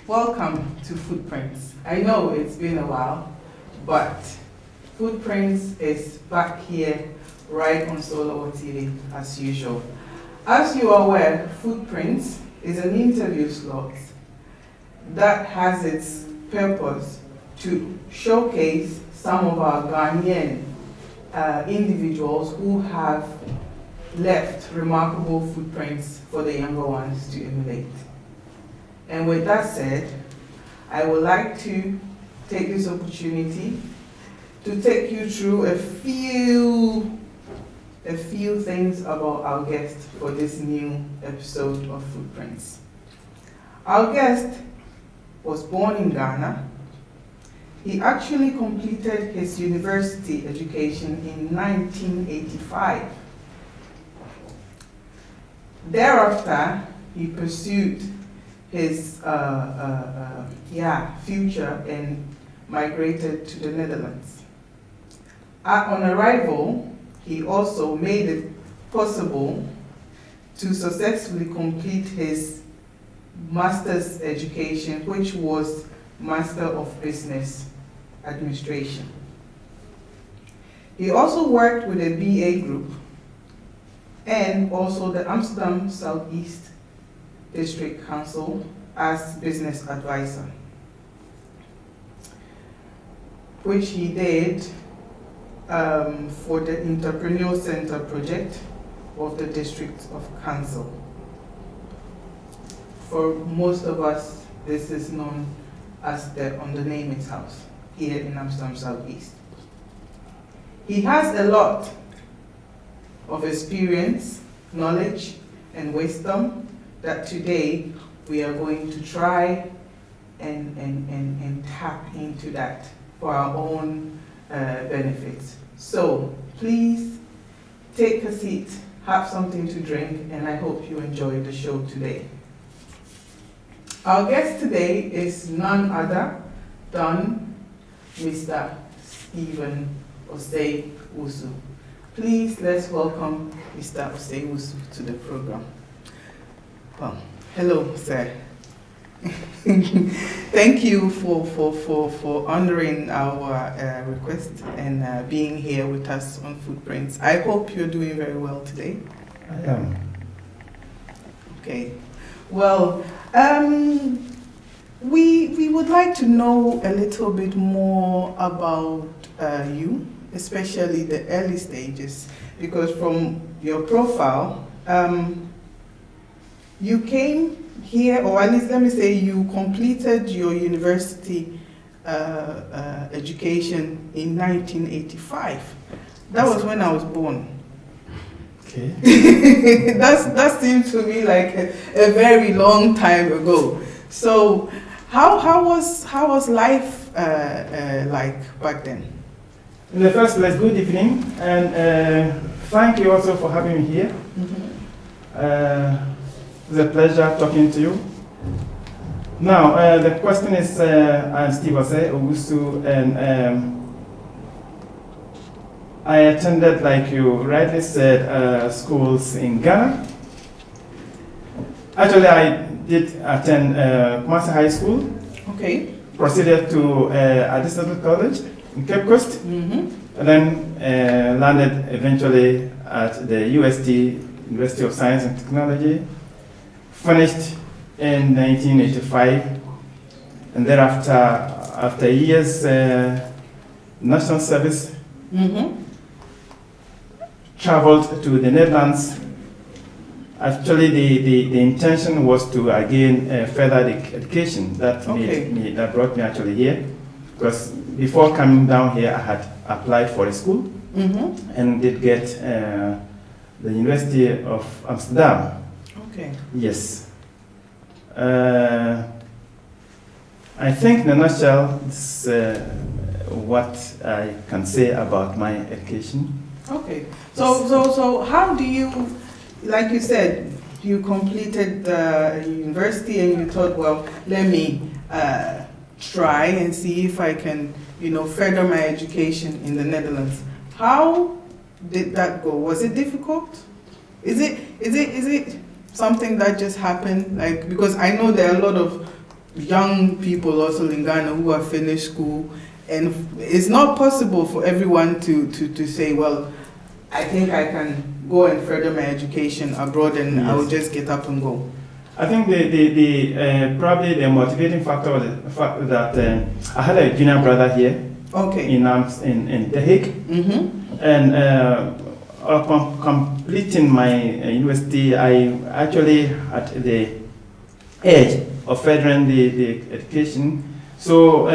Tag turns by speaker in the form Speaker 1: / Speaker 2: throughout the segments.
Speaker 1: Welcome to Footprints. I know it's been a while, but Footprints is back here right on Solo TV as usual. As you are aware, Footprints is an interview slot that has its purpose to showcase some of our Ghanaian individuals who have left remarkable footprints for the younger ones to emulate. And with that said, I would like to take this opportunity to take you through a few things about our guest for this new episode of Footprints. Our guest was born in Ghana. He actually completed his university education in 1985. Thereafter, he pursued his future and migrated to the Netherlands. On arrival, he also made it possible to successfully complete his master's education, which was Master of Business Administration. He also worked with a BA group and also the Amsterdam Southeast District Council as business advisor, which he did for the Enterpreneur Centre project of the District of Council. For most of us, this is known as the Ondernemings House here in Amsterdam Southeast. He has a lot of experience, knowledge, and wisdom that today we are going to try and tap into that for our own benefits. So please take a seat, have something to drink, and I hope you enjoy the show today. Our guest today is none other than Mr. Stephen Osei Owusu. Please let's welcome Mr. Osei Owusu to the program. Well, hello, sir. Thank you for honoring our request and being here with us on Footprints. I hope you're doing very well today.
Speaker 2: I am.
Speaker 1: Okay. Well, we would like to know a little bit more about you, especially the early stages, because from your profile, you came here, or at least let me say you completed your university education in 1985. That was when I was born.
Speaker 2: Okay.
Speaker 1: That seems to me like a very long time ago. So how was life like back then?
Speaker 2: In the first place, good evening, and thank you also for having me here. It's a pleasure talking to you. Now, the question is, I'm Steve Osei, Owusu, and I attended, like you rightly said, schools in Ghana. Actually, I did attend Kumasi High School.
Speaker 1: Okay.
Speaker 2: Proceeded to Adisanto College in Cape Coast, and then landed eventually at the UST, University of Science and Technology. Finished in 1985, and thereafter, after years national service, traveled to the Netherlands. Actually, the intention was to again further education. That brought me actually here, because before coming down here, I had applied for a school and did get the University of Amsterdam.
Speaker 1: Okay.
Speaker 2: Yes. I think in a nutshell, this is what I can say about my education.
Speaker 1: Okay. So how do you, like you said, you completed the university and you thought, well, let me try and see if I can, further my education in the Netherlands. How did that go? Was it difficult? Is it something that just happened? Like, because I know there are a lot of young people also in Ghana who have finished school, and it's not possible for everyone to say, well, I think I can go and further my education abroad and I will just get up and go.
Speaker 2: I think the probably the motivating factor was the fact that I had a junior brother here.
Speaker 1: Okay.
Speaker 2: In The Hague, and upon completing my university, I actually at the edge of furthering the education. So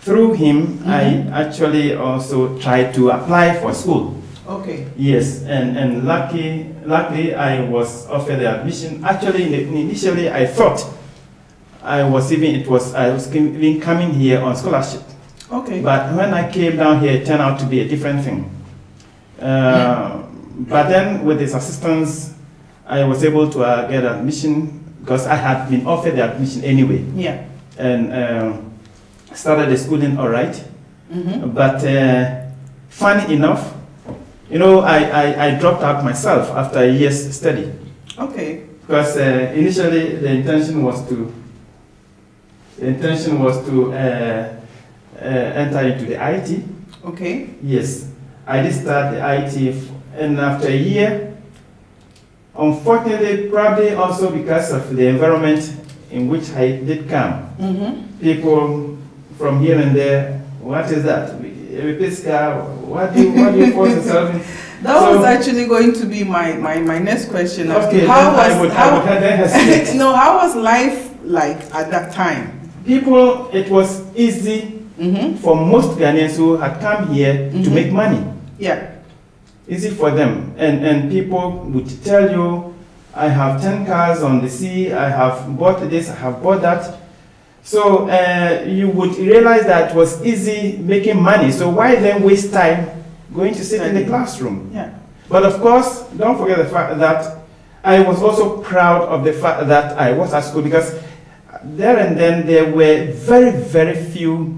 Speaker 2: through him, I actually also tried to apply for school.
Speaker 1: Okay.
Speaker 2: Yes, and luckily I was offered the admission. Actually, initially I thought I was even coming here on scholarship.
Speaker 1: Okay.
Speaker 2: But when I came down here, it turned out to be a different thing. But then, with his assistance, I was able to get admission because I had been offered the admission anyway.
Speaker 1: Yeah.
Speaker 2: And started the schooling all right. But funny enough, I dropped out myself after a year's study.
Speaker 1: Okay.
Speaker 2: Because initially the intention was to enter into the IT.
Speaker 1: Okay.
Speaker 2: Yes, I did start the IT, and after a year, unfortunately, probably also because of the environment in which I did come, people from here and there, what is that? What do you force yourself in?
Speaker 1: That was actually going to be my next question.
Speaker 2: Okay,
Speaker 1: how was life like at that time?
Speaker 2: People, it was easy for most Ghanaians who had come here to make money.
Speaker 1: Yeah.
Speaker 2: Easy for them. And people would tell you, I have 10 cars on the sea, I have bought this, I have bought that. So you would realize that it was easy making money. So why then waste time going to sit in the classroom?
Speaker 1: Yeah.
Speaker 2: But of course, don't forget the fact that I was also proud of the fact that I was at school, because there and then there were very, very few,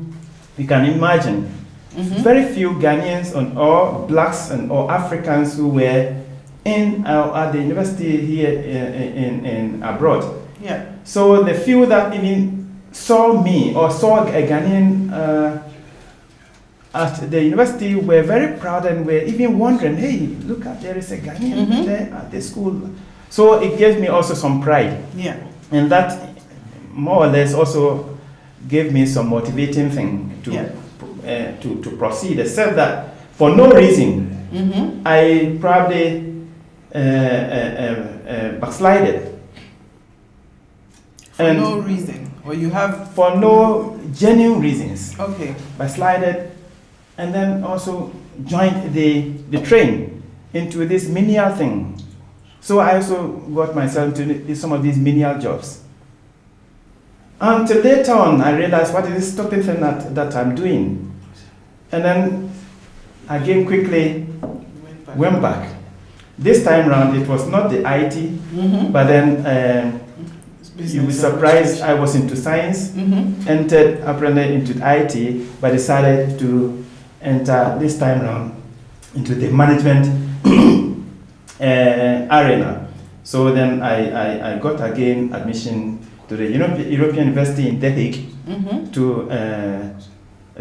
Speaker 2: you can imagine, very few Ghanaians or blacks or Africans who were at the university here in abroad.
Speaker 1: Yeah.
Speaker 2: So the few that even saw me or saw a Ghanaian at the university were very proud and were even wondering, hey, look at, there is a Ghanaian there at the school. So it gave me also some pride.
Speaker 1: Yeah.
Speaker 2: And that more or less also gave me some motivating thing to proceed, except that for no reason I probably backslided.
Speaker 1: For no reason, or you have?
Speaker 2: For no genuine reasons.
Speaker 1: Okay.
Speaker 2: Backslided, and then also joined the train into this menial thing. So I also got myself to some of these menial jobs. Until later on, I realized what is this stupid thing that I'm doing. And then, again, quickly, went back. This time round, it was not the IT, but then you were surprised I was into science, entered apparently into IT, but decided to enter this time round into the management arena. So then I got again admission to the European University in The Hague to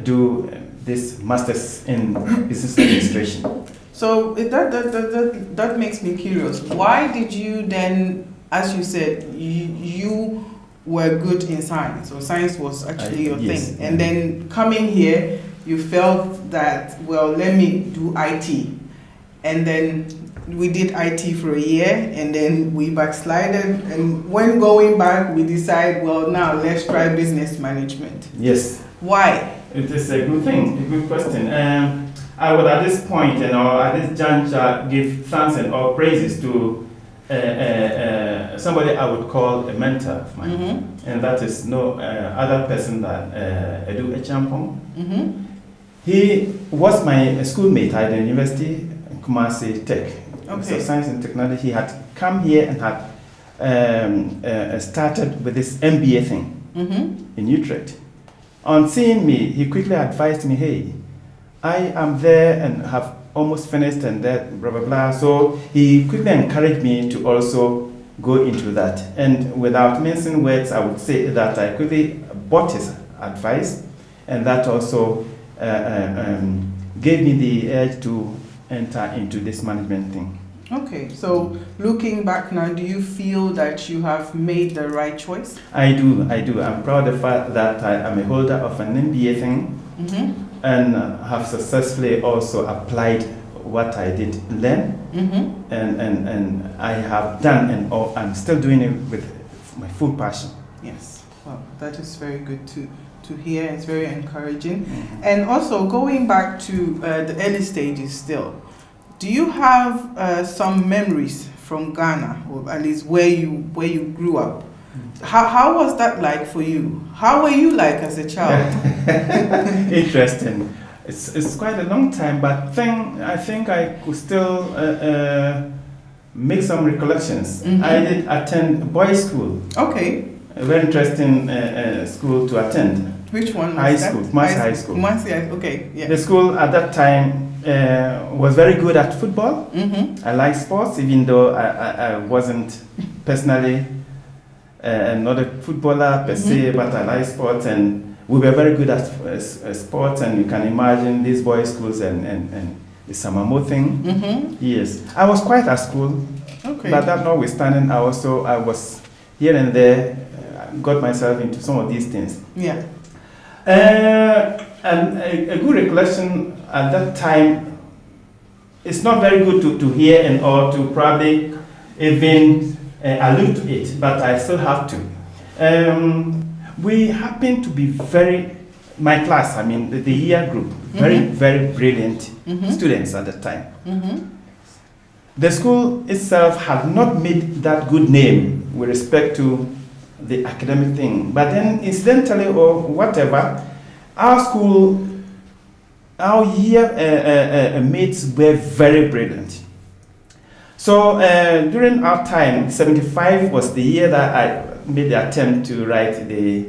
Speaker 2: do this master's in business administration.
Speaker 1: So that makes me curious. Why did you then, as you said, you were good in science, or science was actually your thing, and then coming here, you felt that, well, let me do IT, and then we did IT for a year, and then we backslided, and when going back, we decide, well, now let's try business management.
Speaker 2: Yes.
Speaker 1: Why?
Speaker 2: It is a good thing, a good question. I would at this point, at this juncture, give thanks and all praises to somebody I would call a mentor of mine, and that is no other person than Edu Echampong. He was my schoolmate at the university, Kumasi Tech.
Speaker 1: Okay.
Speaker 2: So science and technology. He had come here and had started with this MBA thing in Utrecht. On seeing me, he quickly advised me, hey, I am there and have almost finished and that, blah, blah, blah. So he quickly encouraged me to also go into that. And without mincing words, I would say that I quickly bought his advice, and that also gave me the urge to enter into this management thing.
Speaker 1: Okay, so looking back now, do you feel that you have made the right choice?
Speaker 2: I do. I'm proud of the fact that I am a holder of an MBA thing, and have successfully also applied what I did learn, and I have done, and I'm still doing it with my full passion.
Speaker 1: Yes, well, that is very good to hear. It's very encouraging. And also going back to the early stages still, do you have some memories from Ghana, or at least where you grew up? How was that like for you? How were you like as a child?
Speaker 2: Interesting. It's quite a long time, but I think I could still make some recollections. I did attend boys' school.
Speaker 1: Okay.
Speaker 2: A very interesting school to attend.
Speaker 1: Which one was
Speaker 2: high
Speaker 1: that?
Speaker 2: school, Mass High School.
Speaker 1: Okay, yeah.
Speaker 2: The school at that time was very good at football. I like sports, even though I wasn't personally not a footballer per se, but I like sports, and we were very good at sports. And you can imagine these boys' schools and the Samamo thing. Yes, I was quite at school, but that notwithstanding, I was here and there, got myself into some of these things.
Speaker 1: Yeah.
Speaker 2: And a good recollection at that time, it's not very good to hear and or to probably even allude to it, but I still have to. We happened to be my class, I mean the year group, very brilliant students at the time. The school itself had not made that good name with respect to the academic thing, but then incidentally or whatever, our year mates were very brilliant. So during our time, 75 was the year that I made the attempt to write the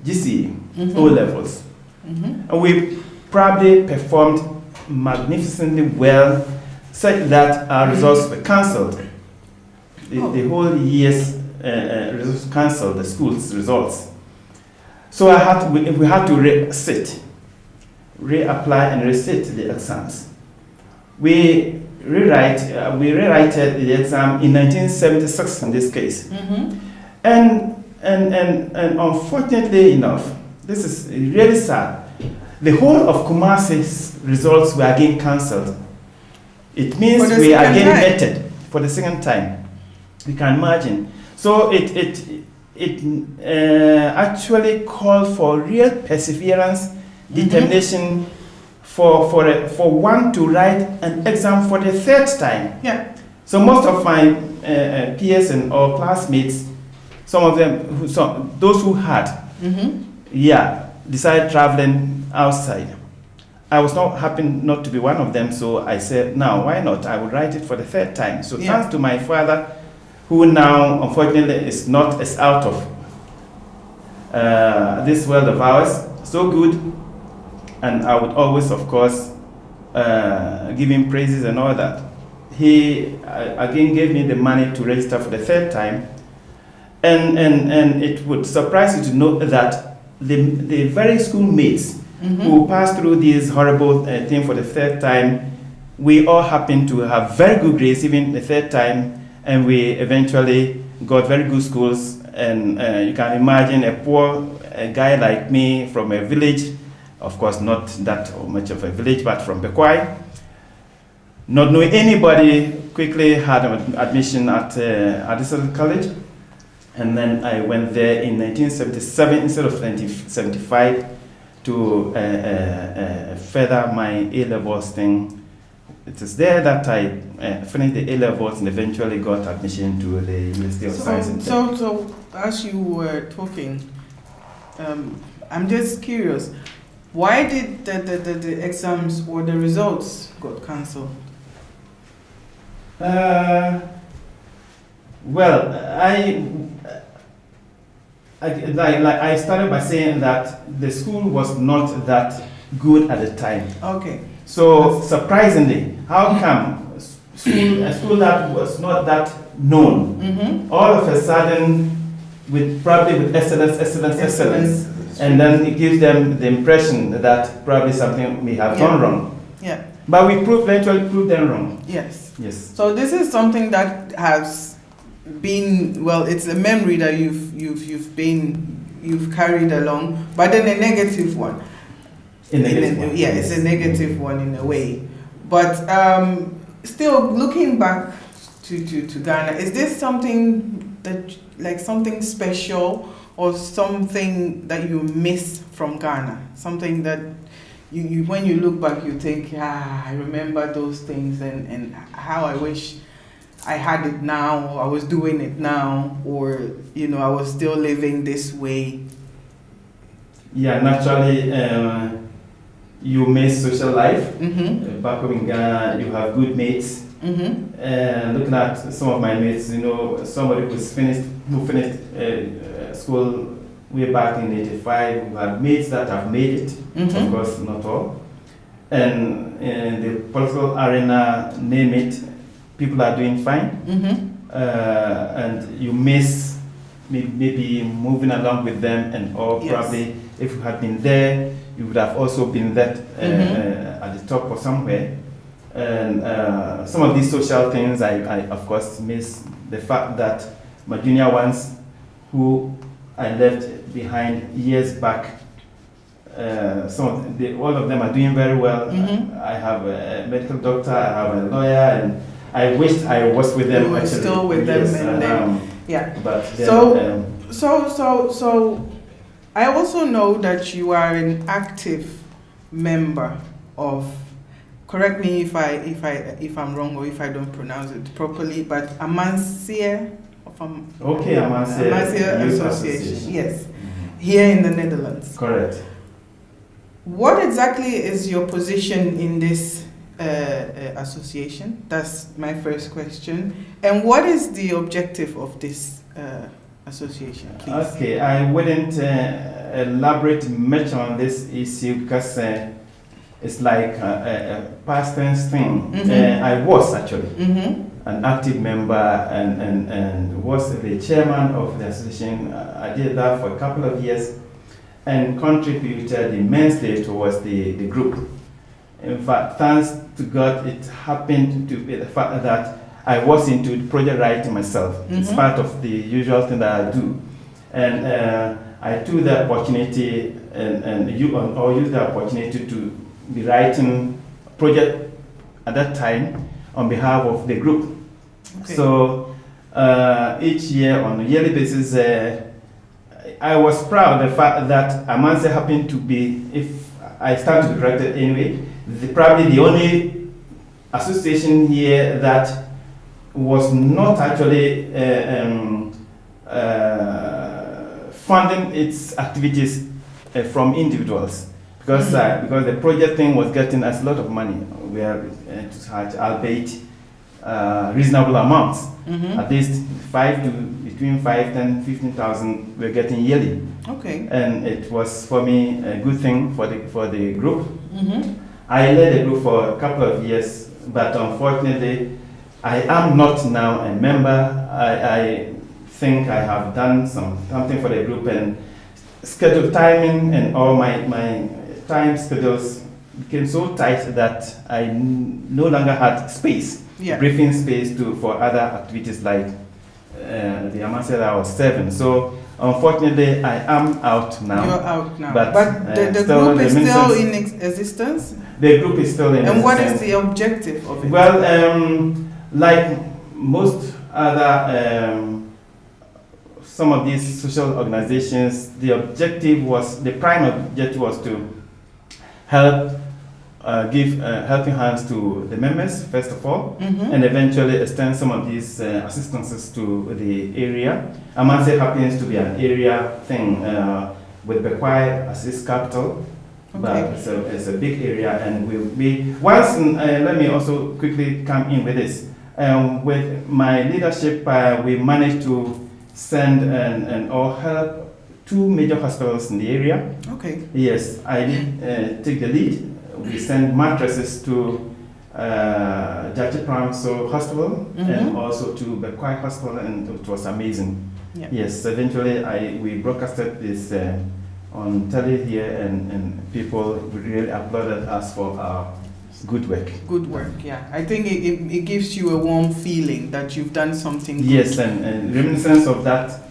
Speaker 2: GCE O levels. And we probably performed magnificently well, such that our results were cancelled. The whole year's results cancelled, the school's results. So we had to reapply and resit the exams. We rewrited the exam in 1976 in this case. And unfortunately enough, this is really sad, the whole of Kumasi's results were again cancelled. It means we are again vetted for the second time. You can imagine. So it actually called for real perseverance, determination for one to write an exam for the third time.
Speaker 1: Yeah.
Speaker 2: So most of my peers and or classmates, some of them, those who had, decided traveling outside. I was not happy not to be one of them, so I said, now, why not? I would write it for the third time. So thanks to my father, who now, unfortunately, is out of this world of ours, so good, and I would always, of course, give him praises and all that. He, again, gave me the money to register for the third time, and it would surprise you to know that the very schoolmates who passed through this horrible thing for the third time, we all happened to have very good grades even the third time, and we eventually got very good schools. And you can imagine a guy like me from a village, of course not that much of a village, but from Bekwai, not knowing anybody, quickly had an admission at Addison College. And then I went there in 1977 instead of 1975 to further my A-levels thing. It is there that I finished the A-levels and eventually got admission to the University of Science and Tech.
Speaker 1: So as you were talking, I'm just curious, why did the exams or the results got cancelled?
Speaker 2: Well, I started by saying that the school was not that good at the time.
Speaker 1: Okay.
Speaker 2: So surprisingly, how come a school that was not that known, all of a sudden, probably with excellence, and then it gives them the impression that probably something we have gone wrong.
Speaker 1: Yeah.
Speaker 2: But we eventually proved them wrong.
Speaker 1: Yes.
Speaker 2: Yes.
Speaker 1: So this is something that has been, well, it's a memory that you've carried along, but then a negative one. It's a negative one in a way. But still, looking back to Ghana, is this something that, like something special or something that you miss from Ghana? Something that you when you look back, you think, I remember those things and how I wish I had it now, or I was doing it now, or, I was still living this way. Yeah,
Speaker 2: naturally, you miss social life. Back home in Ghana, you have good mates. Looking at some of my mates, somebody who finished school way back in '85. We have mates that have made it, of course, not all. And in the political arena, name it, people are doing fine. And you miss maybe moving along with them, and or probably if you had been there, you would have also been there at the top or somewhere. And some of these social things, I of course miss the fact that my junior ones, who I left behind years back, all of them are doing very well. I have a medical doctor, I have a lawyer, and I wished I was with them.
Speaker 1: You were
Speaker 2: actually.
Speaker 1: still with them, and then,
Speaker 2: But then,
Speaker 1: so I also know that you are an active member of. Correct me if I'm wrong or if I don't pronounce it properly, but Amansia Association. Yes, here in the Netherlands.
Speaker 2: Correct.
Speaker 1: What exactly is your position in this association? That's my first question. And what is the objective of this association, please?
Speaker 2: Okay, I wouldn't elaborate much on this issue because it's like a past tense thing. I was actually an active member and was the chairman of the association. I did that for a couple of years and contributed immensely towards the group. In fact, thanks to God, it happened to be the fact that I was into project writing myself. It's part of the usual thing that I do. And I took the opportunity and used the opportunity to be writing project at that time on behalf of the group. Okay. So each year, on a yearly basis, I was proud of the fact that Amanse happened to be, if I stand to be corrected anyway, probably the only association here that was not actually funding its activities from individuals. because because the project thing was getting us a lot of money. We are to charge, albeit reasonable amounts, at least between 5, 10, 15,000 we're getting yearly.
Speaker 1: Okay.
Speaker 2: And it was for me a good thing for the group. I led the group for a couple of years, but unfortunately, I am not now a member. I think I have done something for the group, and schedule timing and all my time schedules became so tight that I no longer had space, briefing space for other activities like the amount that I was serving. So unfortunately, I am out now.
Speaker 1: You're out now.
Speaker 2: But
Speaker 1: the group is still in existence?
Speaker 2: The group is still in existence.
Speaker 1: And what is the objective of it?
Speaker 2: Well, like most other, some of these social organizations, the prime objective was to help give helping hands to the members, first of all, and eventually extend some of these assistances to the area. Amase happens to be an area thing with Bekwai as its capital, but it's a big area, and let me also quickly come in with this. With my leadership, we managed to send and or help 2 major hospitals in the area. Okay. Yes, I did take the lead. We sent mattresses to Jachi Pramso Hospital and also to Bekwai Hospital, and it was amazing. Yep. Yes, eventually we broadcasted this on telly here, and people really applauded us for our good work. Good work, yeah. I think it gives you a warm feeling that you've done something good. Yes, and reminiscence of that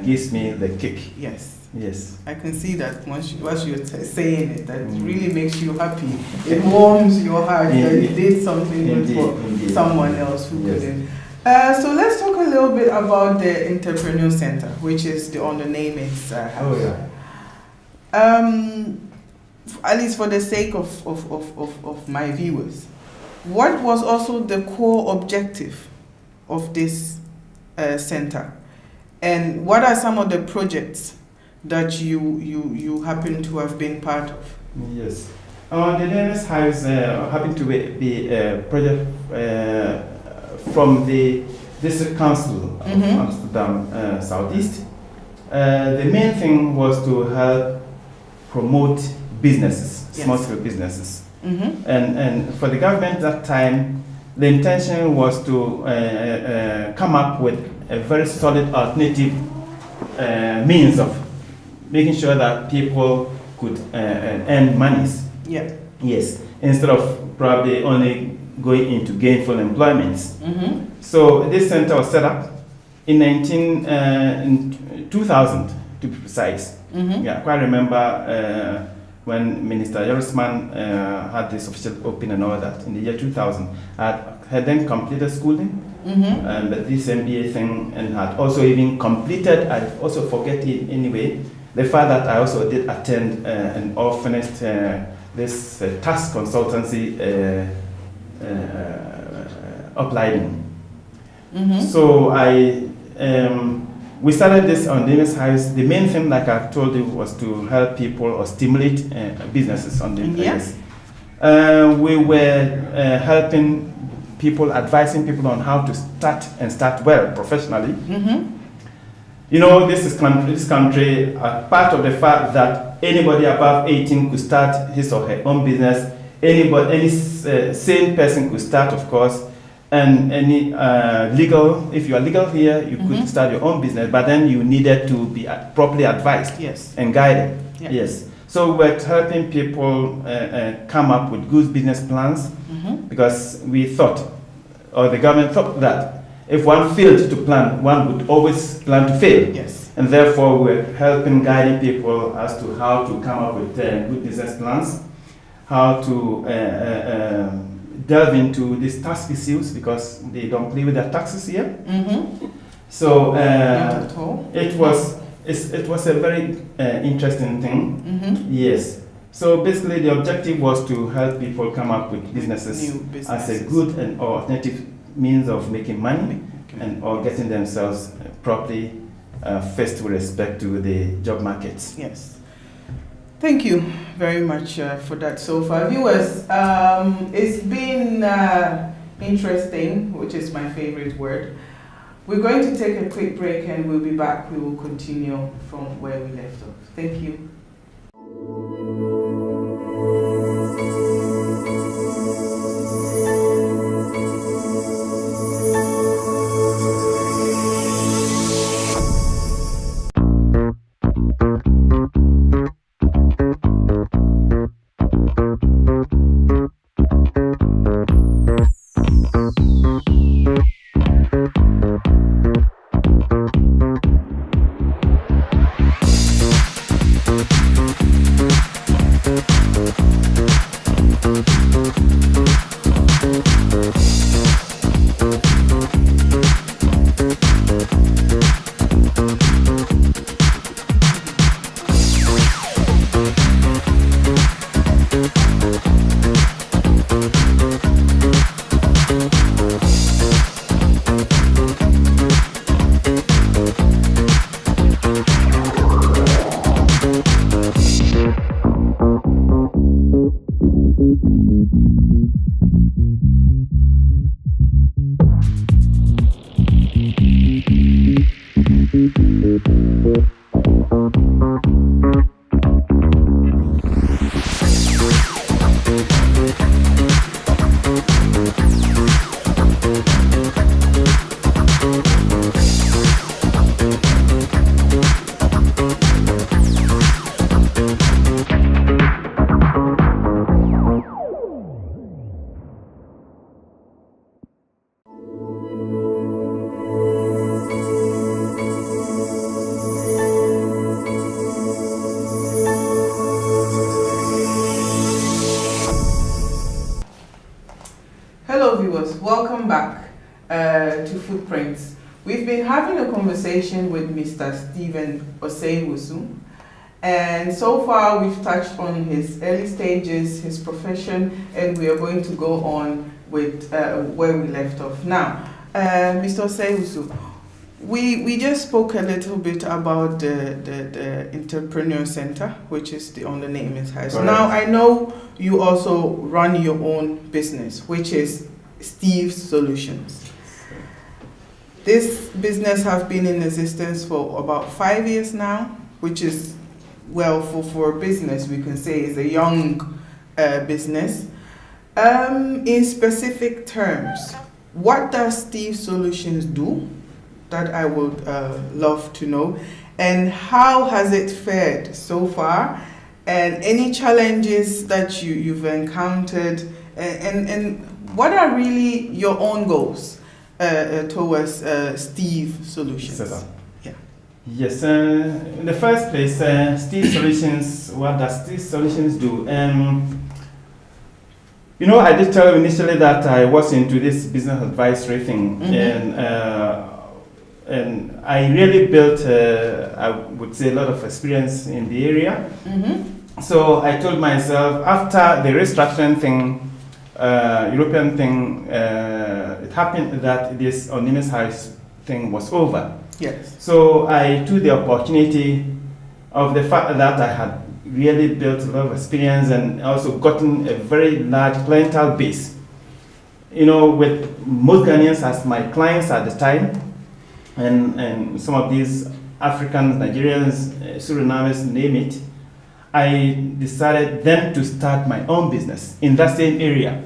Speaker 2: gives me the kick. Yes. Yes. I can see that once you're saying it, that really makes you happy. It warms your heart that you did something good for someone else who couldn't. So let's talk a little bit about the Enterpreneur Centre, which is on the name is at least for the sake of my viewers, what was also the core objective of this center, and what are some of the projects that you happen to have been part of? Yes, the Daniels House happened to be a project from the District Council of Amsterdam Southeast. The main thing was to help promote businesses, small-scale businesses. And for the government at that time, the intention was to come up with a very solid alternative means of making sure that people could earn monies. Yeah. Yes, instead of probably only going into gainful employment. So this center was set up in 2000, to be precise. Yeah, I quite remember when Minister Jerisman had this official opening and all that in the year 2000. I had then completed schooling, and this MBA thing, and had also even completed, I also forget it anyway, the fact that I also did attend and all finished this tax consultancy upleading. So we started this on Daniels House. The main thing, like I told you, was to help people or stimulate businesses on the place. We were helping people, advising people on how to start well professionally. You know, this country, part of the fact that anybody above 18 could start his or her own business. Any sane person could start, of course. And any if you are legal here, you could start your own business, but then you needed to be properly advised and guided. Yes. So we're helping people come up with good business plans, because we thought, or the government thought, that if one failed to plan, one would always plan to fail. Yes. And therefore, we're helping, guiding people as to how to come up with good business plans, how to delve into these tax issues, because they don't play with their taxes here. So it was a very interesting thing. Yes. So basically, the objective was to help people come up with businesses as a good and alternative means of making money and or getting themselves properly first with respect to the job markets. Yes.
Speaker 1: Thank you very much for that so far. Viewers, it's been interesting, which is my favorite word. We're going to take a quick break and we'll be back. We will continue from where we left off. Thank you. Welcome back to Footprints. We've been having a conversation with Mr. Stephen Osei, and so far we've touched on his early stages, his profession, and we are going to go on with where we left off. Now, Mr. Osei, we just spoke a little bit about the Enterpreneur Centre, which is the only name it has.
Speaker 2: Correct.
Speaker 1: Now, I know you also run your own business, which is Steve's Solutions. This business has been in existence for about 5 years now, which is, well, for a business, we can say is a young business. In specific terms, what does Steve's Solutions do? That I would love to know. And how has it fared so far? And any challenges that you've encountered? And what are really your own goals towards Steve Solutions?
Speaker 2: Yeah. Yes, in the first place, Steve Solutions, what does Steve Solutions do? You know, I did tell you initially that I was into this business advisory thing, and I really built, I would say, a lot of experience in the area. So I told myself, after the restructuring thing, European thing, it happened that this Onimis House thing was over.
Speaker 1: Yes.
Speaker 2: So I took the opportunity of the fact that I had really built a lot of experience and also gotten a very large clientele base. You know, with most Ghanaians as my clients at the time, and some of these Africans, Nigerians, Surinamese, name it, I decided then to start my own business in that same area.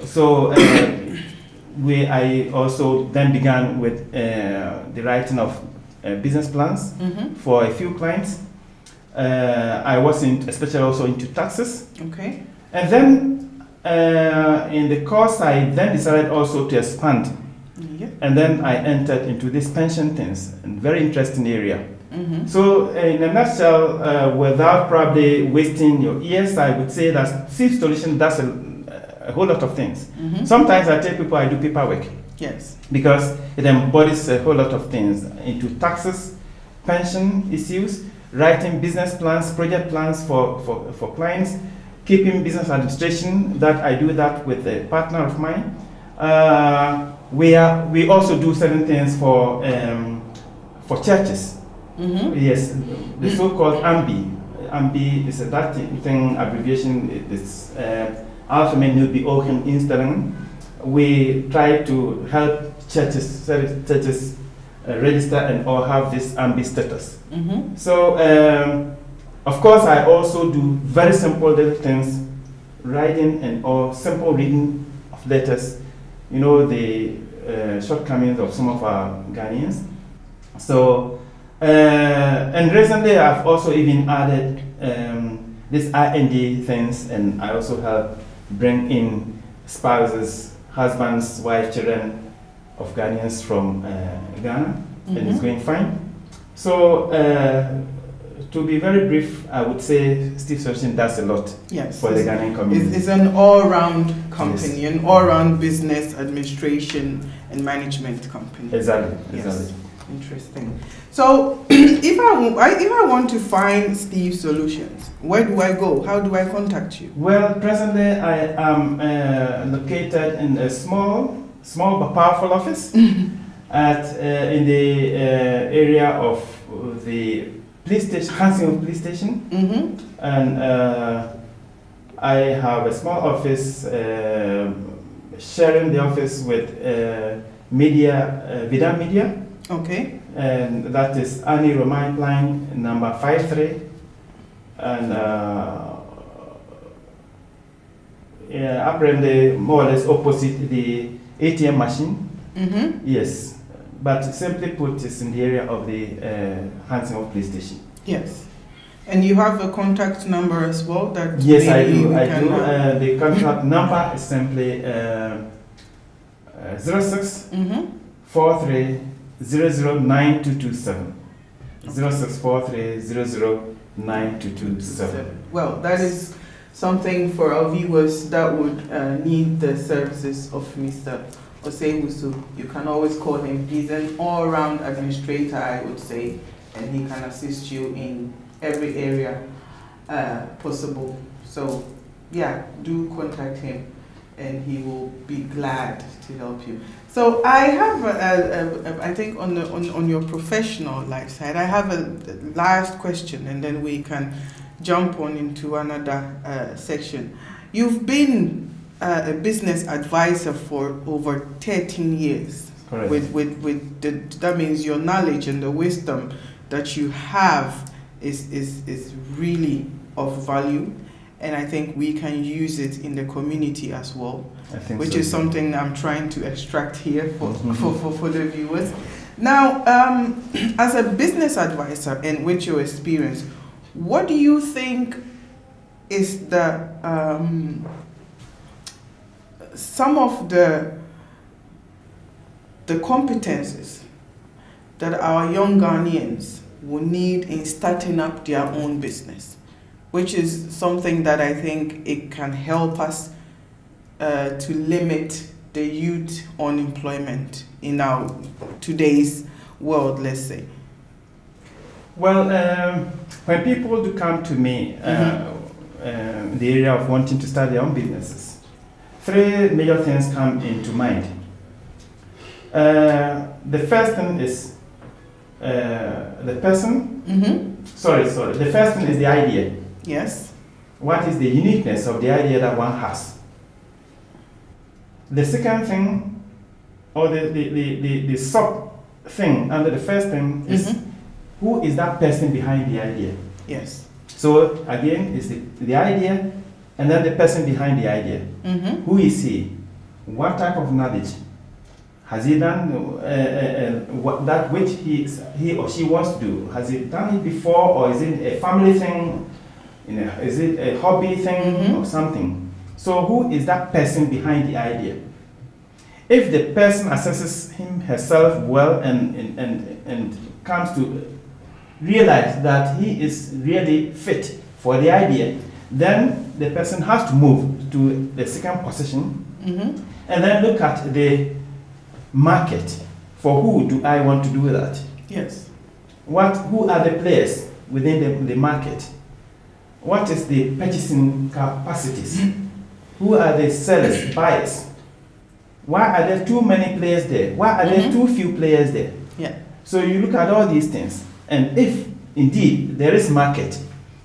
Speaker 2: So I also then began with the writing of business plans for a few clients. I was especially also into taxes.
Speaker 1: Okay.
Speaker 2: And then in the course, I then decided also to expand. And then I entered into this pension things, a very interesting area. So in a nutshell, without probably wasting your ears, I would say that Steve Solution does a whole lot of things. Sometimes I tell people I do paperwork.
Speaker 1: Yes.
Speaker 2: Because it embodies a whole lot of things into taxes, pension issues, writing business plans, project plans for clients, keeping business administration, that I do that with a partner of mine. We also do certain things for churches. Yes, the so-called AMBI, AMBI is that thing abbreviation is Algemeen Newbie Ogen Instellingen. We try to help churches register and or have this AMBI status. So, of course, I also do very simple little things, writing and or simple reading of letters. You know, the shortcomings of some of our Ghanaians. So, and recently I've also even added this IND things, and I also help bring in spouses, husbands, wives, children of Ghanaians from Ghana, and it's going fine. So, to be very brief, I would say Steve Solution does a lot for the Ghanaian community.
Speaker 1: It's an all-round company, an all-round business, administration, and management company.
Speaker 2: Exactly.
Speaker 1: Interesting. So, if I want to find Steve Solutions, where do I go? How do I contact you?
Speaker 2: Well, presently I am located in a small but powerful office at in the area of the police station, Hansing Police Station, and I have a small office sharing the office with Vida Media.
Speaker 1: Okay.
Speaker 2: And that is Annie Romain Line number 53, and apparently more or less opposite the ATM machine. Yes. But simply put, it's in the area of the Hansing Police Station.
Speaker 1: Yes. And you have a contact number as well?
Speaker 2: Yes, I do. The contact number is simply 06 43 009227. 06 43 009227.
Speaker 1: Well, that is something for our viewers that would need the services of Mr. Osei. You can always call him. He's an all-round administrator, I would say, and he can assist you in every area possible. So, yeah, do contact him, and he will be glad to help you. So, I have, I think, on your professional life side, I have a last question, and then we can jump on into another section. You've been a business advisor for over 13 years.
Speaker 2: Correct.
Speaker 1: That means your knowledge and the wisdom that you have is really of value, and I think we can use it in the community as well, which is something I'm trying to extract here for the viewers. Now, as a business advisor and with your experience, what do you think is the some of the competences that our young Ghanaians will need in starting up their own business, which is something that I think it can help us to limit the youth unemployment in our today's world, let's say?
Speaker 2: Well, when people do come to me in the area of wanting to start their own businesses, three major things come into mind. The first thing is the person. The first thing is the idea.
Speaker 1: Yes.
Speaker 2: What is the uniqueness of the idea that one has? The second thing, or the sub thing under the first thing is who is that person behind the idea?
Speaker 1: Yes.
Speaker 2: So again, it's the idea, and then the person behind the idea. Who is he? What type of knowledge has he done? What that which he or she wants to do? Has he done it before, or is it a family thing? Is it a hobby thing or something? So who is that person behind the idea? If the person assesses herself well and comes to realize that he is really fit for the idea, then the person has to move to the second position and then look at the market. For who do I want to do that?
Speaker 1: Yes.
Speaker 2: Who are the players within the market? What is the purchasing capacities? Who are the sellers, buyers? Why are there too many players there? Why are there too few players there?
Speaker 1: Yeah.
Speaker 2: So you look at all these things, and if indeed there is market,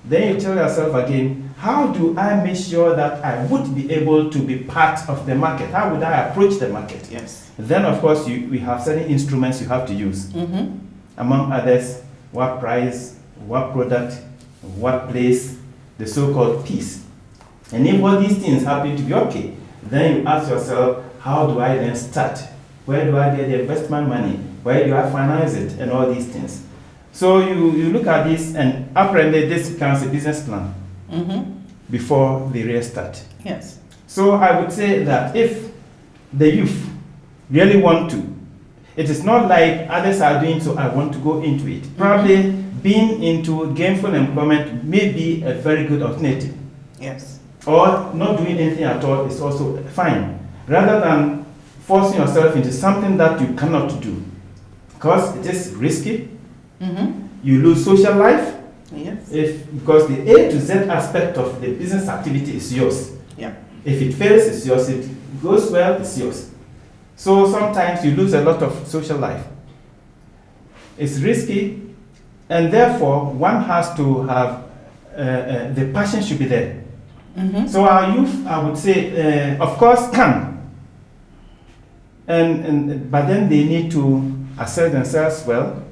Speaker 2: then you tell yourself again, how do I make sure that I would be able to be part of the market? How would I approach the market?
Speaker 1: Yes.
Speaker 2: Then, of course, we have certain instruments you have to use. Among others, what price, what product, what place, the so-called piece. And if all these things happen to be okay, then you ask yourself, how do I then start? Where do I get the investment money? Where do I finance it? And all these things. So you look at this, and apparently this becomes a business plan before the real start.
Speaker 1: Yes.
Speaker 2: So I would say that if the youth really want to, it is not like others are doing, so I want to go into it. Probably being into gainful employment may be a very good alternative.
Speaker 1: Yes.
Speaker 2: Or not doing anything at all is also fine. Rather than forcing yourself into something that you cannot do. Because it is risky. You lose social life.
Speaker 1: Yes.
Speaker 2: Because the A to Z aspect of the business activity is yours.
Speaker 1: Yeah.
Speaker 2: If it fails, it's yours. If it goes well, it's yours. So sometimes you lose a lot of social life. It's risky, and therefore one has to have the passion should be there. So our youth, I would say, of course, can, but then they need to assess themselves well,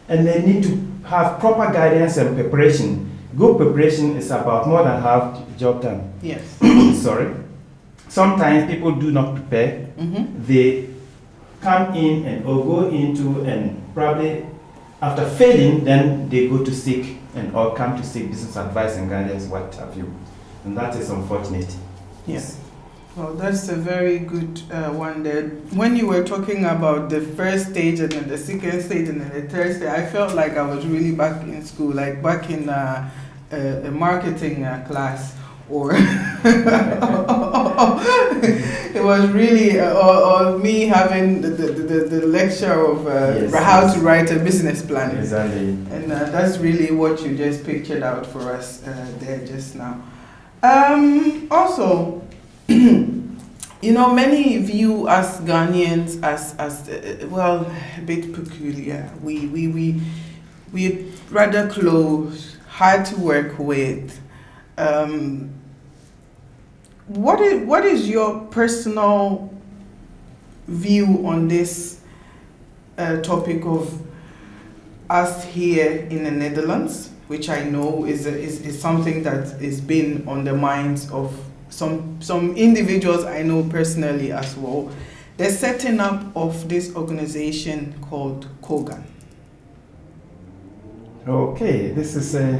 Speaker 2: and they need to have proper guidance and preparation. Good preparation is about more than half the job done.
Speaker 1: Yes.
Speaker 2: Sorry. Sometimes people do not prepare. They come in or go into, and probably after failing, then they go to seek or come to seek business advice and guidance, what have you. And that is unfortunate.
Speaker 1: Yes. Well, that's a very good one there. When you were talking about the first stage and then the second stage and then the third stage, I felt like I was really back in school, like back in a marketing class, or it was really or me having the lecture of how to write a business plan.
Speaker 2: Exactly.
Speaker 1: And that's really what you just pictured out for us there just now. Also, many view us Ghanaians as well, a bit peculiar. We rather close, hard to work with. What is your personal view on this topic of us here in the Netherlands, which I know is something that is been on the minds of some individuals I know personally as well? The setting up of this organization called Cogan.
Speaker 2: Okay, this is a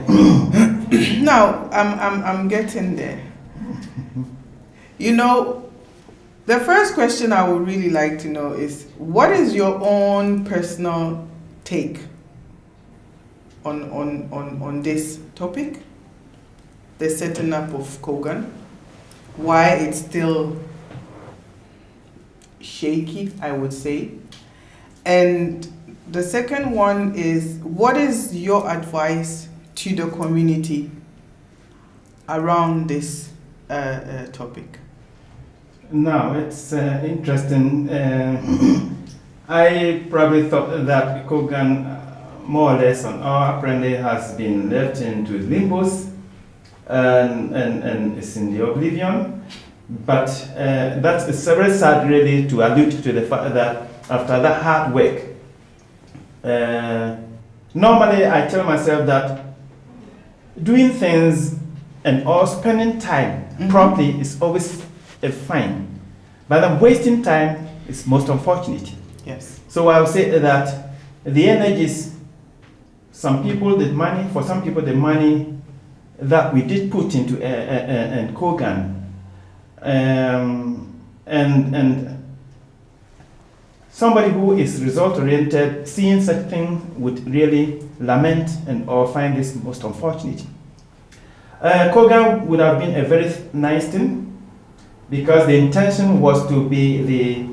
Speaker 1: Now I'm getting there. The first question I would really like to know is, what is your own personal take on this topic, the setting up of Cogan, why it's still shaky, I would say, and the second one is, what is your advice to the community around this topic?
Speaker 2: Now, it's interesting. I probably thought that Cogan, more or less on our apparently, has been left into limbos and is in the oblivion. But that is very sad, really, to allude to the fact that after that hard work, normally I tell myself that doing things or spending time properly is always fine, but then wasting time is most unfortunate.
Speaker 1: Yes.
Speaker 2: So I would say that the energies, some people the money, for some people the money that we did put into and Cogan, and somebody who is result oriented, seeing such thing would really lament or find this most unfortunate. Cogan would have been a very nice thing, because the intention was to be the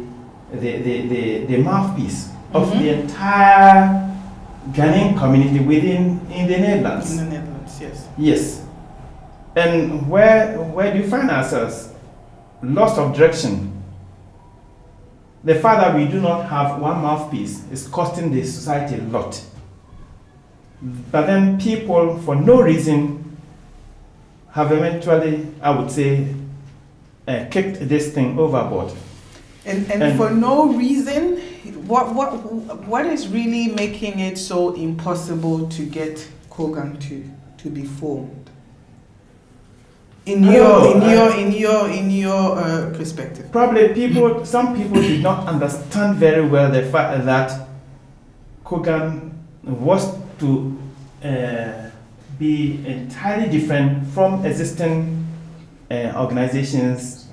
Speaker 2: mouthpiece of the entire Ghanaian community in the Netherlands.
Speaker 1: In the Netherlands, yes.
Speaker 2: Yes. And where do you find ourselves? Loss of direction. The fact that we do not have one mouthpiece is costing the society a lot. But then people, for no reason, have eventually, I would say, kicked this thing overboard.
Speaker 1: And for no reason, what is really making it so impossible to get Cogan to be formed? In your perspective.
Speaker 2: Probably some people did not understand very well the fact that Cogan was to be entirely different from existing organizations,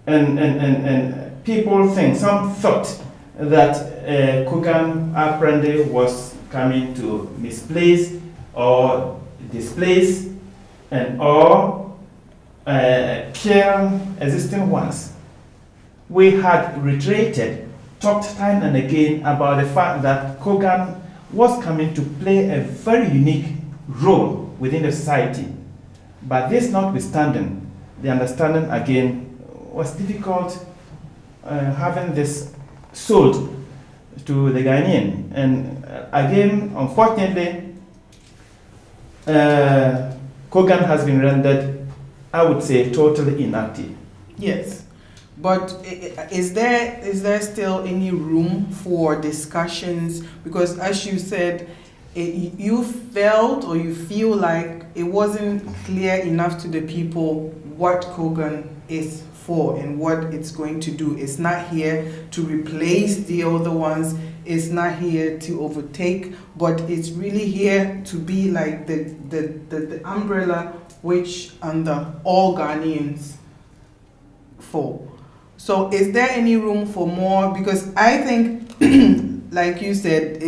Speaker 2: and people think, some thought that Cogan apparently was coming to misplace or displace and or kill existing ones. We had reiterated, talked time and again about the fact that Cogan was coming to play a very unique role within the society. But this notwithstanding, the understanding again was difficult, having this sold to the Ghanaian. And again, unfortunately, Cogan has been rendered, I would say, totally inactive.
Speaker 1: Yes. But is there still any room for discussions? Because as you said, you felt or you feel like it wasn't clear enough to the people what Cogan is for and what it's going to do. It's not here to replace the other ones. It's not here to overtake, but it's really here to be like the umbrella which under all Ghanaians fall. So is there any room for more? Because I think, like you said,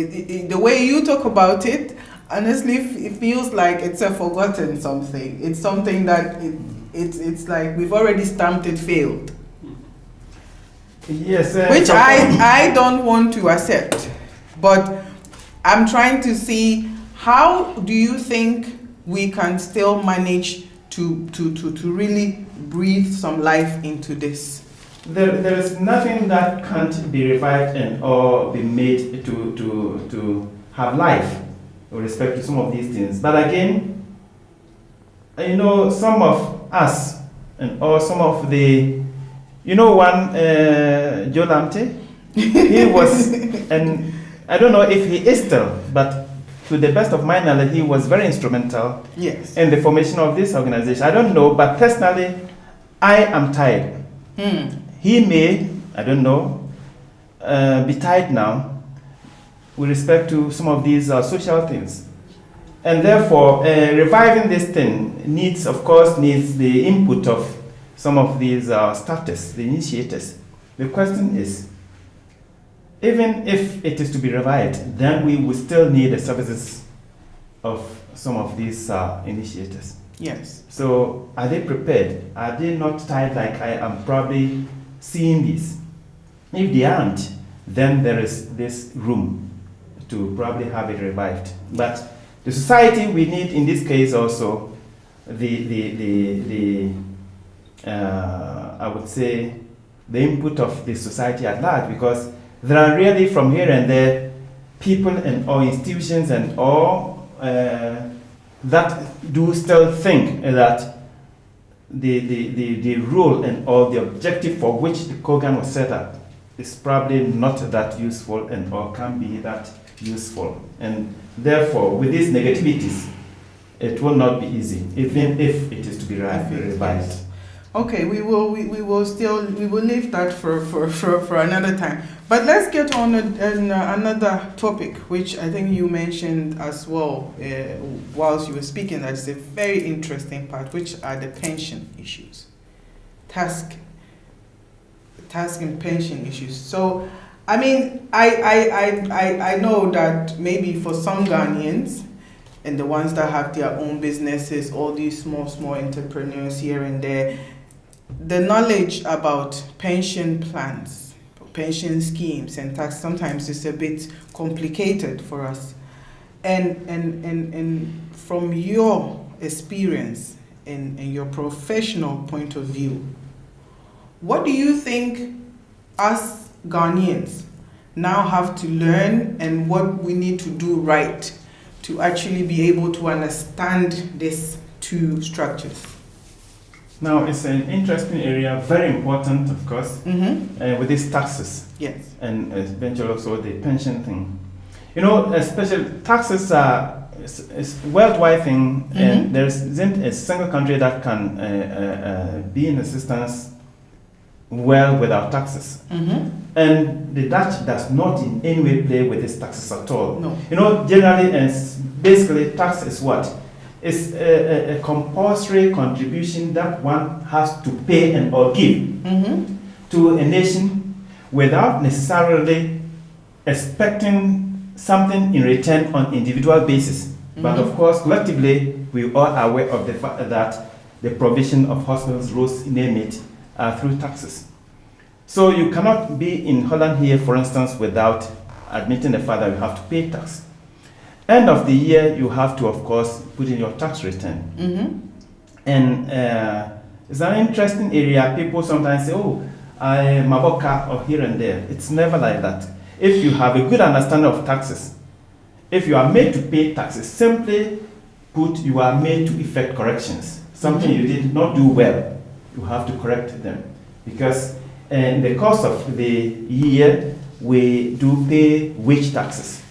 Speaker 1: the way you talk about it, honestly, it feels like it's a forgotten something. It's something that it's like we've already stamped it failed.
Speaker 2: Yes.
Speaker 1: Which I don't want to accept. But I'm trying to see, how do you think we can still manage to really breathe some life into this?
Speaker 2: There is nothing that can't be revived and or be made to have life with respect to some of these things. But again, some of us and or some of the, one Joe Lamte, he was, and I don't know if he is still, but to the best of my knowledge, he was very instrumental in the formation of this organization. I don't know, but personally, I am tired. He may, I don't know, be tied now with respect to some of these social things. And therefore, reviving this thing needs the input of some of these starters, the initiators. The question is, even if it is to be revived, then we will still need the services of some of these initiators.
Speaker 1: Yes.
Speaker 2: So, are they prepared? Are they not tied like I am probably seeing this? If they aren't, then there is this room to probably have it revived. But the society, we need in this case also I would say the input of the society at large, because there are really from here and there people and or institutions and all that do still think that the role and or the objective for which the Cogan was set up is probably not that useful and or can be that useful. And therefore, with these negativities, it will not be easy, even if it is to be revived.
Speaker 1: Yes. Okay, we will leave that for another time. But let's get on another topic, which I think you mentioned as well whilst you were speaking. That's a very interesting part, which are the pension issues, task and pension issues. So, I mean, I know that maybe for some Ghanaians and the ones that have their own businesses, all these small entrepreneurs here and there, the knowledge about pension plans, pension schemes and tax sometimes is a bit complicated for us. And from your experience and your professional point of view, what do you think us Ghanaians now have to learn and what we need to do right to actually be able to understand these two structures?
Speaker 2: Now, it's an interesting area, very important, of course, with these taxes.
Speaker 1: Yes.
Speaker 2: And eventually also the pension thing. You know, especially taxes are it's a worldwide thing, and there isn't a single country that can be in existence well without taxes. And the Dutch does not in any way play with these taxes at all.
Speaker 1: No.
Speaker 2: You know, generally, basically, tax is what? It's a compulsory contribution that one has to pay and or give to a nation without necessarily expecting something in return on individual basis. But of course, collectively, we all are aware of the fact that the provision of hospitals, roads, name it, are through taxes. So you cannot be in Holland here, for instance, without admitting the fact that you have to pay tax. End of the year, you have to, of course, put in your tax return. And it's an interesting area. People sometimes say, oh, I'm Maboka or here and there. It's never like that. If you have a good understanding of taxes, if you are made to pay taxes, simply put, you are made to effect corrections. Something you did not do well, you have to correct them. Because in the course of the year, we do pay wage taxes.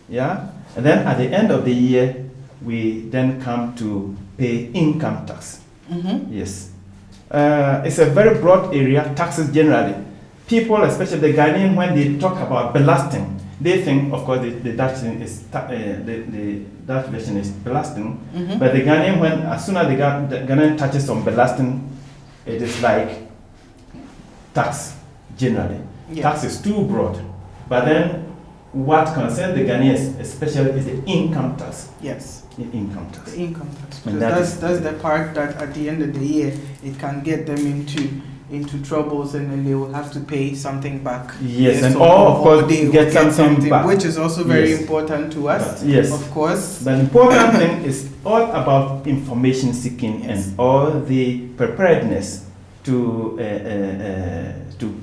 Speaker 2: Yeah? And then at the end of the year, we then come to pay income tax. Yes. It's a very broad area, taxes generally. People, especially the Ghanaian, when they talk about belasting, they think, of course, the Dutch version is belasting, but the Ghanaian, as soon as the Ghanaian touches on belasting, it is like tax generally.
Speaker 1: Yeah.
Speaker 2: Tax is too broad. But then what concerns the Ghanaians especially is the income tax.
Speaker 1: Yes.
Speaker 2: The income tax.
Speaker 1: The income tax.
Speaker 2: And
Speaker 1: Because that's the part that at the end of the year, it can get them into troubles, and then they will have to pay something back.
Speaker 2: Yes, and of course
Speaker 1: they
Speaker 2: get something back.
Speaker 1: Which is also very
Speaker 2: Yes.
Speaker 1: important to us.
Speaker 2: But, yes.
Speaker 1: Of course.
Speaker 2: The important thing is all about information seeking and all the preparedness to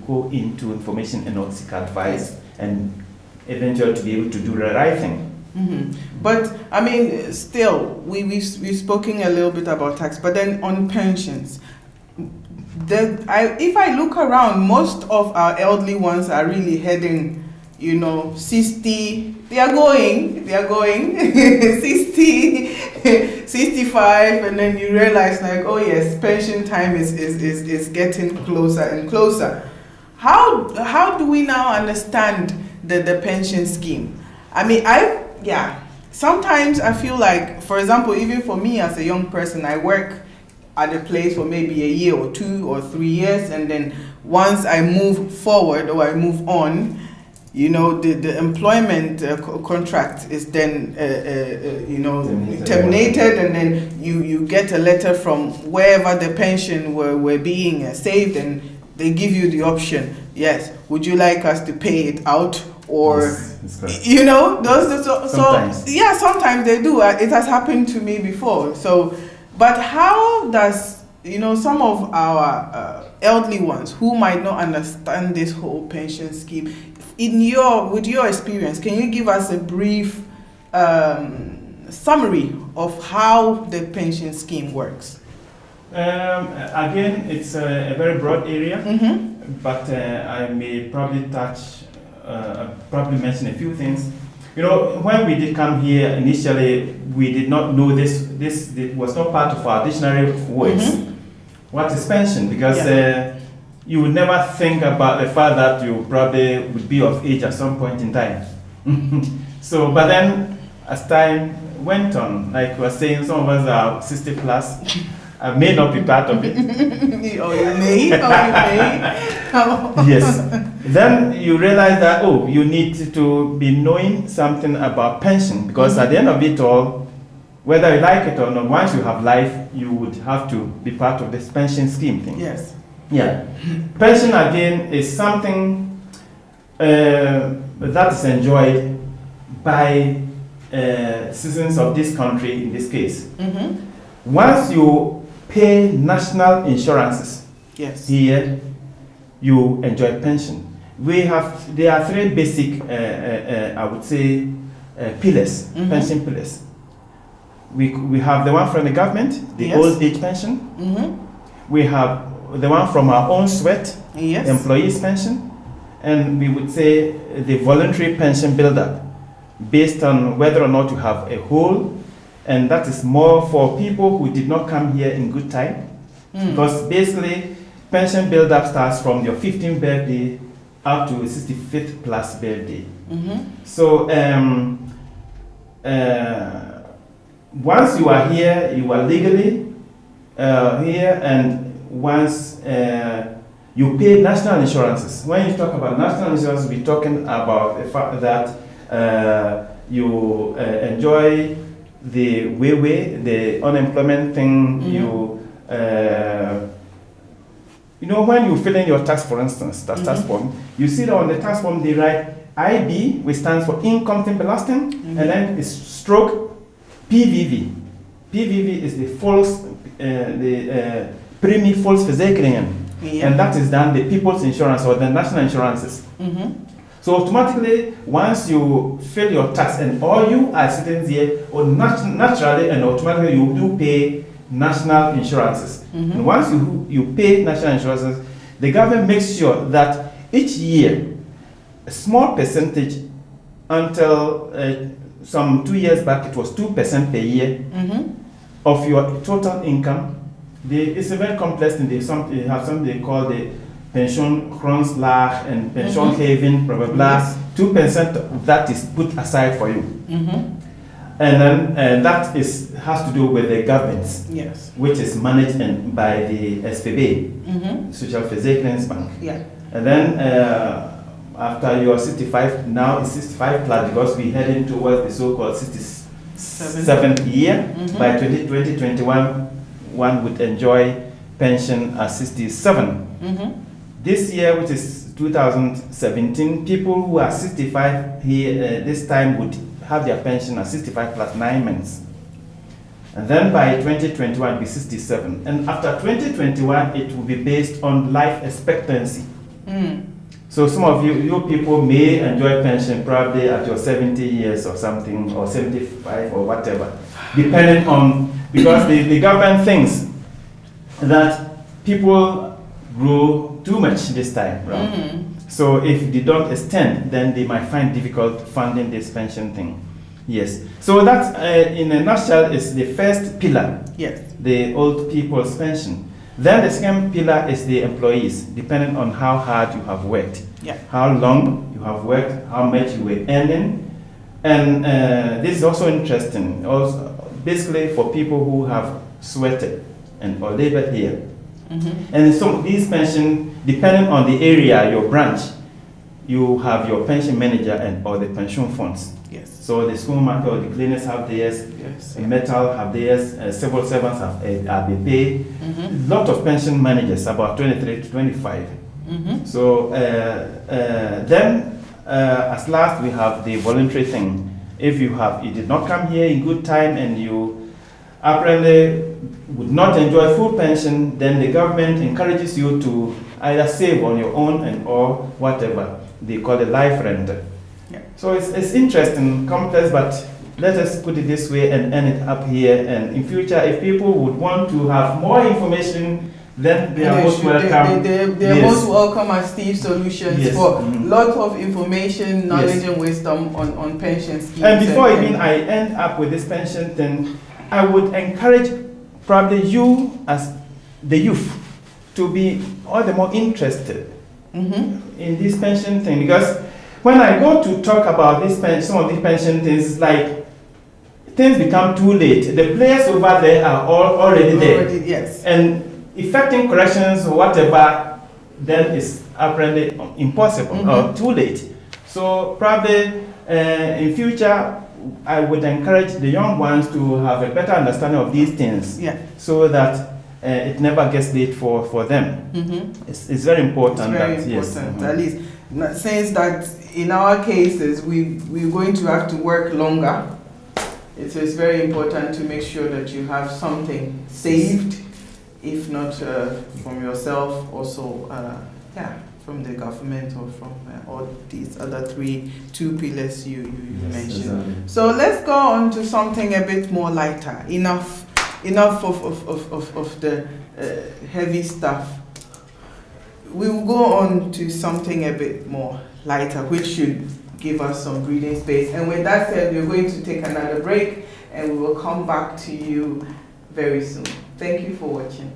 Speaker 2: go into information and not seek advice and eventually to be able to do the right thing.
Speaker 1: But I mean, still, we've spoken a little bit about tax, but then on pensions, if I look around, most of our elderly ones are really heading, 60. They are going 60, 65, and then you realize like, oh yes, pension time is getting closer and closer. How do we now understand the pension scheme? I mean, sometimes I feel like, for example, even for me as a young person, I work at a place for maybe a year or 2 or 3 years, and then once I move forward or I move on, the employment contract is then terminated, and then you get a letter from wherever the pension were being saved, and they give you the option, yes, would you like us to pay it out? Or, sometimes they do. It has happened to me before. So, but how does, some of our elderly ones who might not understand this whole pension scheme, with your experience, can you give us a brief summary of how the pension scheme works?
Speaker 2: Again, it's a very broad area, but I may probably mention a few things. When we did come here initially, we did not know this was not part of our dictionary words. What is pension? Because you would never think about the fact that you probably would be of age at some point in time. So, but then as time went on, like we were saying, some of us are 60 plus. I may not be part of it.
Speaker 1: Or you may.
Speaker 2: Yes. Then you realize that, you need to be knowing something about pension, because at the end of it all, whether you like it or not, once you have life, you would have to be part of this pension scheme thing.
Speaker 1: Yes.
Speaker 2: Yeah. Pension, again, is something that is enjoyed by citizens of this country, in this case. Once you pay national insurances, here you enjoy pension. There are 3 basic, I would say, pillars, pension pillars. We have the one from the government, the old age pension. We have the one from our own sweat, employees pension, and we would say the voluntary pension build-up, based on whether or not you have a whole, and that is more for people who did not come here in good time, because basically pension build-up starts from your 15th birthday up to 65th plus birthday. So once you are here, you are legally here, and once you pay national insurances. When you talk about national insurance, we're talking about the fact that you enjoy the the unemployment thing. You know, when you fill in your tax, for instance, that tax form, you see that on the tax form they write IB, which stands for income thing belasting, and then it's stroke PVV. PVV is the false, premie volksverzekeringen, and that is done the people's insurance or the national insurances. So automatically, once you fill your tax, and all you are citizens here, or naturally and automatically you do pay national insurances. And once you pay national insurances, the government makes sure that each year, a small percentage, until some 2 years back, it was 2% per year of your total income. It's very complex, and they have something they call the pensioengrondslag and pensioenheffing, blah blah blah. 2% of that is put aside for you. And then that has to do with the governments, which is managed by the SVB, Social Verzekeringsbank. And then after you are 65, now it's 65 plus, because we're heading towards the so-called 67th year. By 2021, one would enjoy pension at 67. This year, which is 2017, people who are 65 here this time would have their pension at 65 plus 9 months. And then by 2021, it'll be 67. And after 2021, it will be based on life expectancy. So some of you people may enjoy pension probably at your 70 years or something, or 75 or whatever, depending on, because the government thinks that people grow too much this time round. So if they don't extend, then they might find difficult funding this pension thing. Yes. So that, in a nutshell, is the first pillar. The old people's pension. Then the second pillar is the employees, depending on how hard you have worked, how long you have worked, how much you were earning, and this is also interesting. Also, basically for people who have sweated and or labored here. And so these pension, depending on the area, your branch, you have your pension manager and or the pension funds. So the schoolmaster or the cleaners have theirs, the metal have theirs, civil servants have ABP. A lot of pension managers, about 23 to 25. So then, as last, we have the voluntary thing. If you did not come here in good time and you apparently would not enjoy full pension, then the government encourages you to either save on your own and or whatever they call the life rent. So it's interesting, complex, but let us put it this way and end it up here. And in future, if people would want to have more information, then they are most welcome.
Speaker 1: They are most welcome at Steve Solutions for lots of information, knowledge, and wisdom on pension schemes.
Speaker 2: And before I end up with this pension thing, I would encourage probably you as the youth to be all the more interested in this pension thing, because when I go to talk about this some of these pension things, like things become too late. The players over there are already there, and effecting corrections or whatever then is apparently impossible or too late. So probably in future, I would encourage the young ones to have a better understanding of these things, so that it never gets late for them. It's very important. At
Speaker 1: least, since that in our cases we're going to have to work longer, it is very important to make sure that you have something saved, if not from yourself, also from the government or from all these other two pillars you mentioned.
Speaker 2: Exactly.
Speaker 1: So let's go on to something a bit more lighter. Enough of the heavy stuff. We will go on to something a bit more lighter, which should give us some breathing space. And with that said, we're going to take another break, and we will come back to you very soon. Thank you for watching.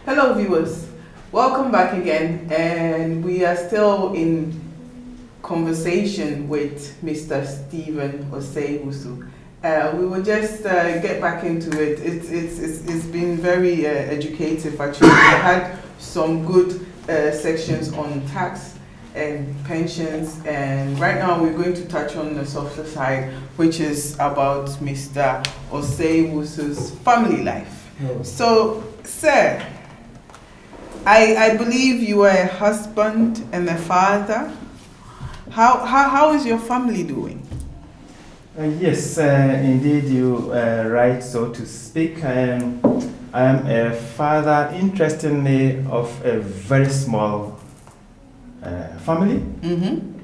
Speaker 1: Hello viewers, welcome back again, and we are still in conversation with Mr. Stephen Osei Owusu. We will just get back into it. It's been very educative actually. We had some good sections on tax and pensions, and right now we're going to touch on the softer side, which is about Mr. Osei Owusu's family life. So, sir, I believe you are a husband and a father. How is your family doing?
Speaker 2: Yes, indeed, you are right, so to speak. I am a father, interestingly, of a very small family.
Speaker 1: Mm-hmm.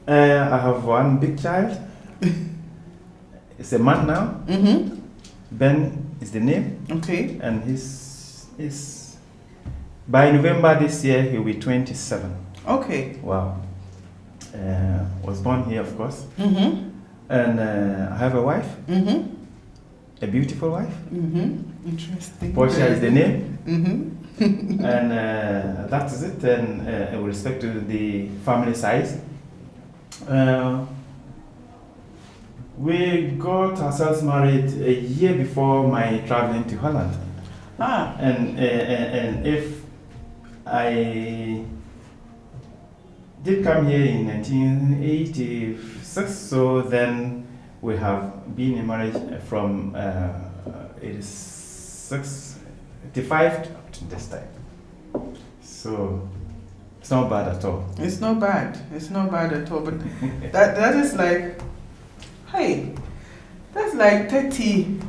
Speaker 2: I have one big child. It's a man now.
Speaker 1: Mm-hmm.
Speaker 2: Ben is the name.
Speaker 1: Okay.
Speaker 2: And by November this year, he'll be 27.
Speaker 1: Okay.
Speaker 2: Wow. Was born here, of course.
Speaker 1: Mm-hmm.
Speaker 2: And I have a wife,
Speaker 1: Mm-hmm.
Speaker 2: a beautiful wife.
Speaker 1: Mm-hmm. Interesting.
Speaker 2: Portia is the name.
Speaker 1: Mm-hmm.
Speaker 2: And that is it. And with respect to the family size, we got ourselves married a year before my traveling to Holland.
Speaker 1: Ah.
Speaker 2: And if I did come here in 1986, so then we have been in marriage from 85 to this time. So it's not bad at all.
Speaker 1: It's not bad. It's not bad at all. But that is like, hey, that's like 32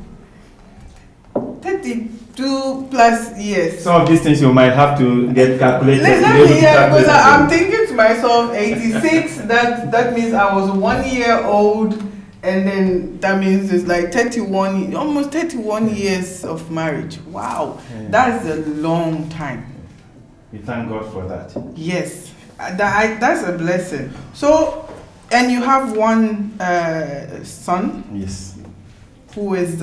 Speaker 1: plus years.
Speaker 2: Some of these things you might have to get calculated.
Speaker 1: Because I'm thinking to myself, 86, that means I was 1 year old, and then that means it's like 31, almost 31 years of marriage. Wow,
Speaker 2: Yeah.
Speaker 1: That's a long time.
Speaker 2: We thank God for that.
Speaker 1: Yes, that's a blessing. So, and you have one son?
Speaker 2: Yes.
Speaker 1: Who is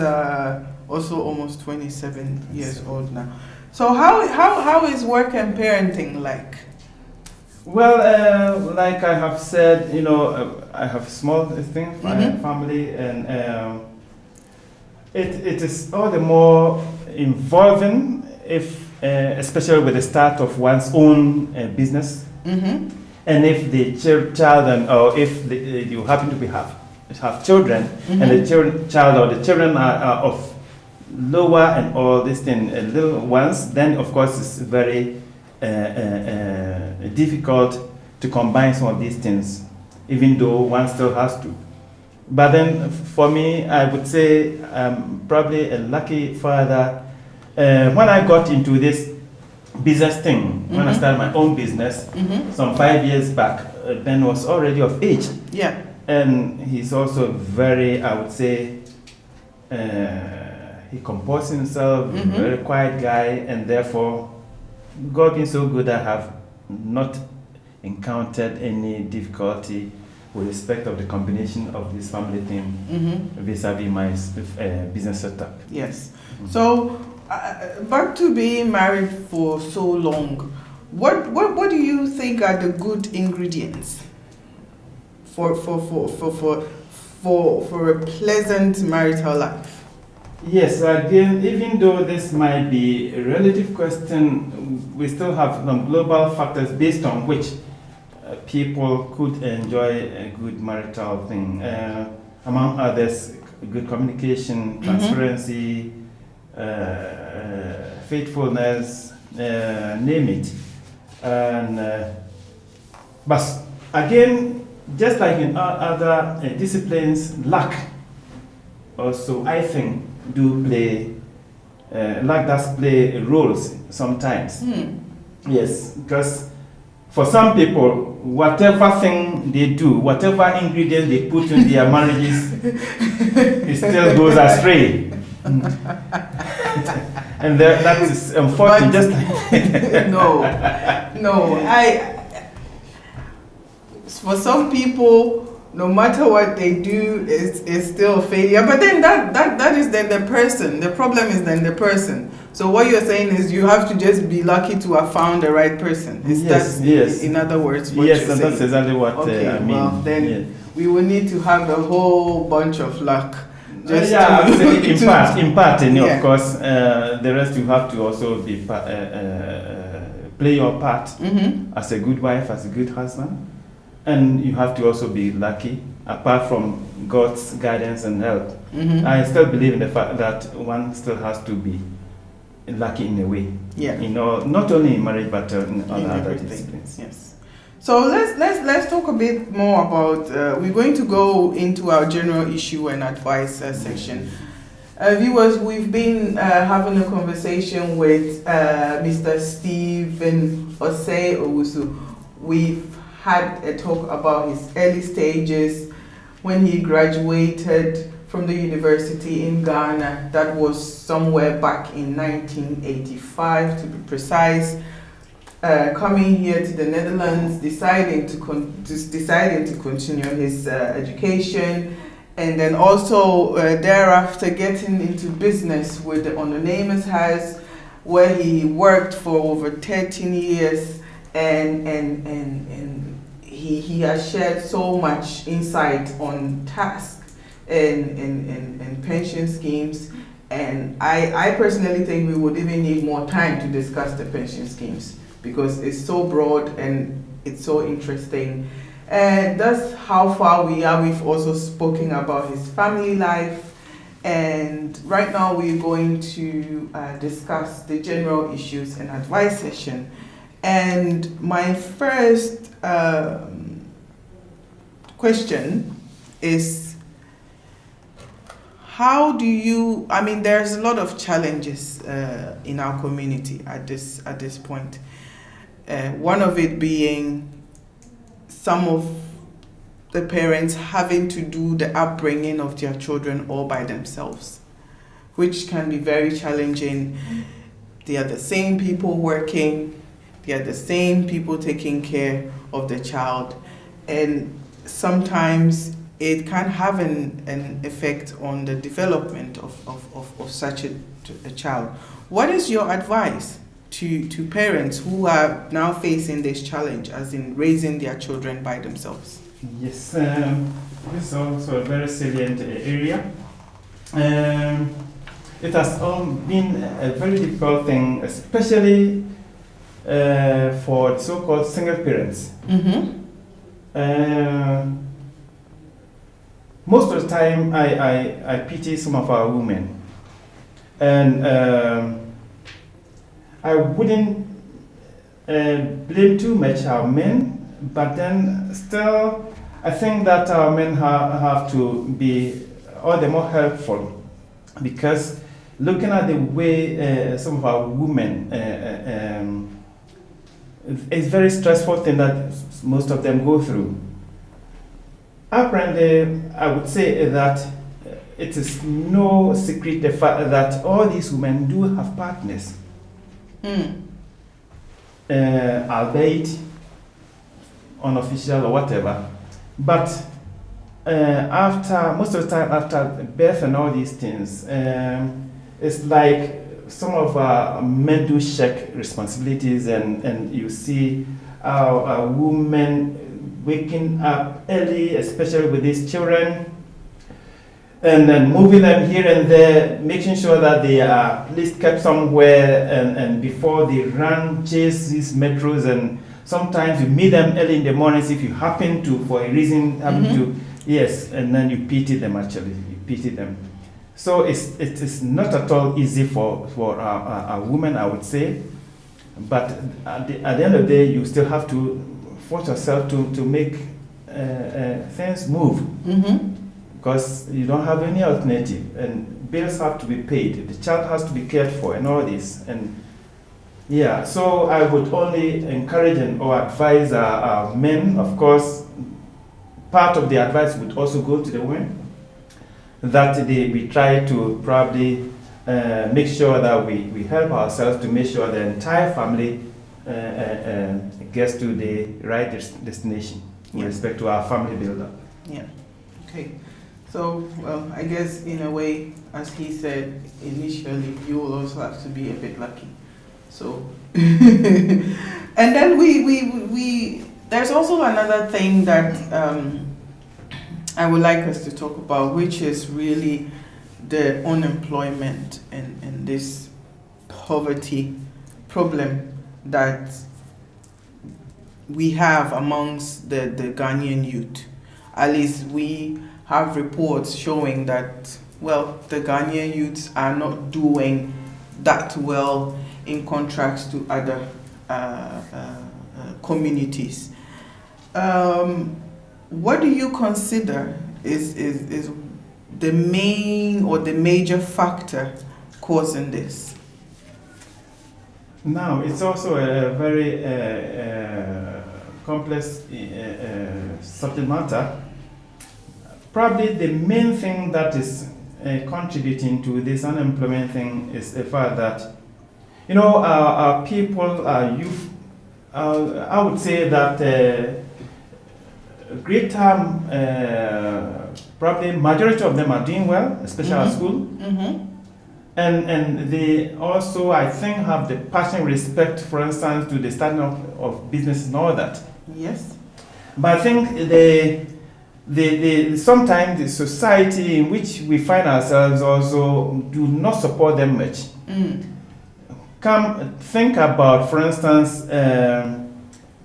Speaker 1: also almost 27 years old now. So how is work and parenting like?
Speaker 2: Well, like I have said, I have small thing,
Speaker 1: Mhm.
Speaker 2: family, and It is all the more involving if, especially with the start of one's own business,
Speaker 1: Mm-hmm.
Speaker 2: and if the child or if you happen to have children,
Speaker 1: Mm-hmm.
Speaker 2: and the child or the children are of lower and all these things, little ones, then of course it's very difficult to combine some of these things, even though one still has to. But then for me, I would say I'm probably a lucky father. When I got into this business thing, when I started my own business, some 5 years back, Ben was already of age.
Speaker 1: Yeah.
Speaker 2: And he's also very, I would say, he composes himself, very quiet guy, and therefore, God being so good, I have not encountered any difficulty with respect of the combination of this family thing vis-a-vis my business setup.
Speaker 1: Yes. So, back to being married for so long, what do you think are the good ingredients for a pleasant marital life?
Speaker 2: Yes, again, even though this might be a relative question, we still have some global factors based on which people could enjoy a good marital thing. Among others, good communication, transparency, faithfulness, name it. And, but again, just like in other disciplines, luck also, I think, luck does play roles sometimes. Yes, because for some people, whatever thing they do, whatever ingredient they put in their marriages, it still goes astray. And that is unfortunate. Just
Speaker 1: for some people, no matter what they do, is still a failure. But then that is then the person. The problem is then the person. So what you're saying is you have to just be lucky to have found the right person.
Speaker 2: Yes.
Speaker 1: In other words, what
Speaker 2: yes,
Speaker 1: you're
Speaker 2: and
Speaker 1: saying.
Speaker 2: that's exactly what
Speaker 1: Okay,
Speaker 2: I mean.
Speaker 1: well then we will need to have a whole bunch of luck. Just
Speaker 2: in part, and
Speaker 1: yeah.
Speaker 2: of course, the rest you have to also be play your part as a good wife, as a good husband, and you have to also be lucky. Apart from God's guidance and help, I still believe in the fact that one still has to be lucky in a way.
Speaker 1: Yeah.
Speaker 2: You know, not only in marriage but in other
Speaker 1: everything.
Speaker 2: disciplines.
Speaker 1: Yes. So let's talk a bit more about. We're going to go into our general issue and advice section. Viewers, we've been having a conversation with Mr. Stephen Osei Owusu. We've had a talk about his early stages when he graduated from the university in Ghana. That was somewhere back in 1985 to be precise. Coming here to the Netherlands, deciding to continue his education, and then also thereafter getting into business with the Ondernemers House, where he worked for over 13 years, and he has shared so much insight on tax and pension schemes. And I personally think we would even need more time to discuss the pension schemes, because it's so broad and it's so interesting. And that's how far we are. We've also spoken about his family life. And right now we're going to discuss the general issues and advice session. And my first question is, how do you, there's a lot of challenges in our community at this point. One of it being some of the parents having to do the upbringing of their children all by themselves, which can be very challenging. They are the same people working, they are the same people taking care of the child, and sometimes it can have an effect on the development of such a child. What is your advice to parents who are now facing this challenge, as in raising their children by themselves?
Speaker 2: Yes, this is also a very salient area. It has been a very difficult thing, especially for so-called single parents. Most of the time, I pity some of our women, and I wouldn't blame too much our men, but then still, I think that our men have to be all the more helpful, because looking at the way some of our women, it's a very stressful thing that most of them go through. Apparently, I would say that it is no secret the fact that all these women do have partners. Albeit unofficial or whatever, but after most of the time after birth and all these things, it's like some of our men do shirk responsibilities, and you see our women waking up early, especially with these children, and then moving them here and there, making sure that they are at least kept somewhere, and before they chase these metros, and sometimes you meet them early in the mornings if you happen to, for a reason, yes, and then you pity them actually, you pity them. So it is not at all easy for a woman, I would say, but at the end of the day, you still have to force yourself to make things move. Because you don't have any alternative, and bills have to be paid, the child has to be cared for, and all this. And yeah, so I would only encourage or advise our men. Of course, part of the advice would also go to the women, that we try to probably make sure that we help ourselves to make sure the entire family gets to the right destination with respect to our family buildup.
Speaker 1: Yeah. Okay. So, well, I guess in a way, as he said initially, you will also have to be a bit lucky. So, and then we there's also another thing that I would like us to talk about, which is really the unemployment and this poverty problem that we have amongst the Ghanaian youth. At least we have reports showing that, well, the Ghanaian youths are not doing that well in contrast to other communities. What do you consider is the main or the major factor causing this?
Speaker 2: Now, it's also a very complex subject matter. Probably the main thing that is contributing to this unemployment thing is the fact that, our people, our youth, I would say that probably majority of them are doing well, especially at school. And they also, I think, have the passion, respect, for instance, to the starting of business and all that.
Speaker 1: Yes.
Speaker 2: But I think sometimes the society in which we find ourselves also do not support them much. Come think about, for instance,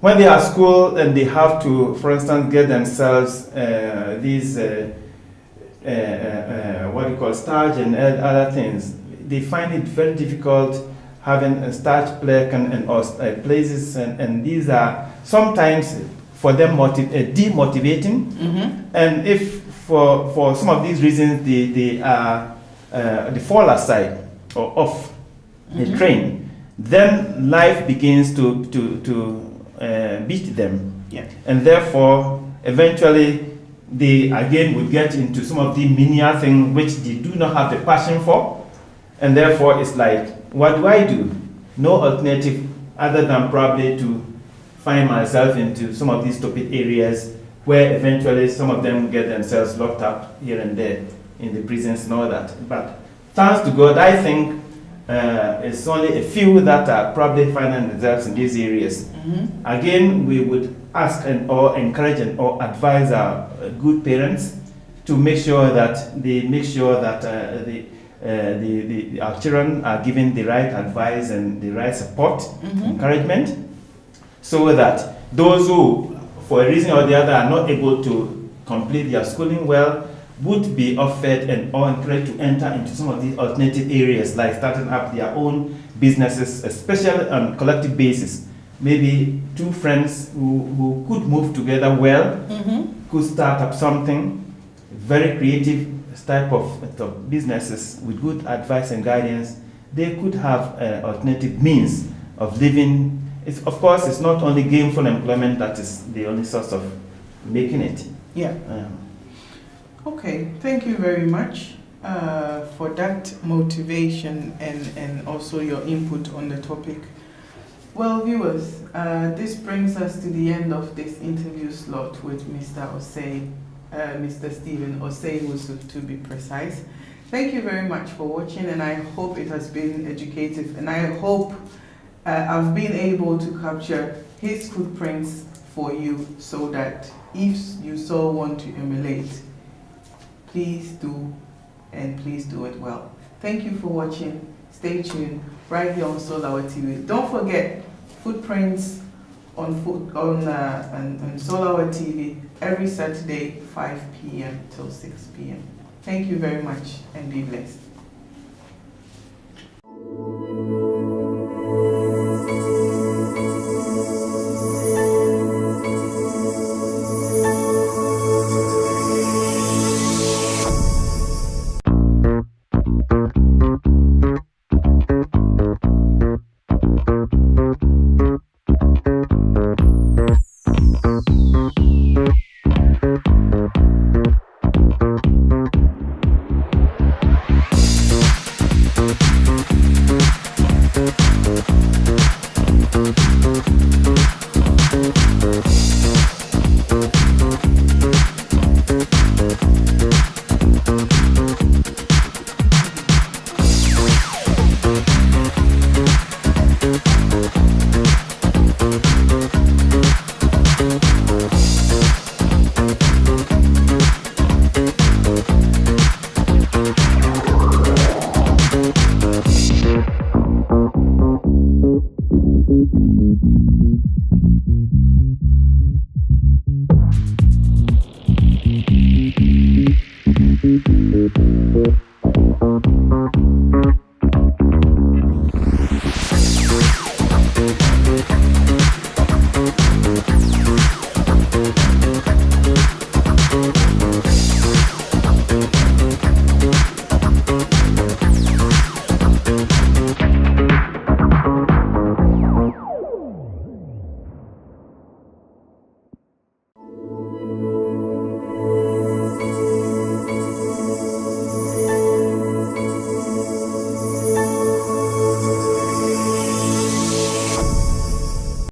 Speaker 2: when they are at school and they have to, for instance, get themselves these what you call starch and other things. They find it very difficult having a starch plaque and places, and these are sometimes for them demotivating. And if for some of these reasons they fall aside or off the train, then life begins to beat them. And therefore eventually they again will get into some of the menial things which they do not have the passion for, and therefore it's like, what do I do? No alternative other than probably to find myself into some of these stupid areas where eventually some of them get themselves locked up here and there in the prisons and all that. But thanks to God, I think it's only a few that are probably finding themselves in these areas. Again, we would ask or encourage or advise our good parents to make sure that our children are given the right advice and the right support, encouragement, so that those who, for a reason or the other, are not able to complete their schooling well, would be offered and or encouraged to enter into some of these alternative areas, like starting up their own businesses, especially on collective basis. Maybe two friends who could move together well, could start up something, very creative type of businesses with good advice and guidance. They could have alternative means of living. Of course, it's not only gainful employment that is the only source of making it.
Speaker 1: Yeah. Okay, thank you very much for that motivation and also your input on the topic. Well, viewers, this brings us to the end of this interview slot with Mr. Osei, Mr. Stephen Osei, Owusu, to be precise. Thank you very much for watching, and I hope it has been educative, and I hope I've been able to capture his footprints for you, so that if you so want to emulate, please do, and please do it well. Thank you for watching. Stay tuned right here on Solar TV. Don't forget, Footprints on Solar TV every Saturday, 5 p.m. till 6 p.m. Thank you very much, and be blessed.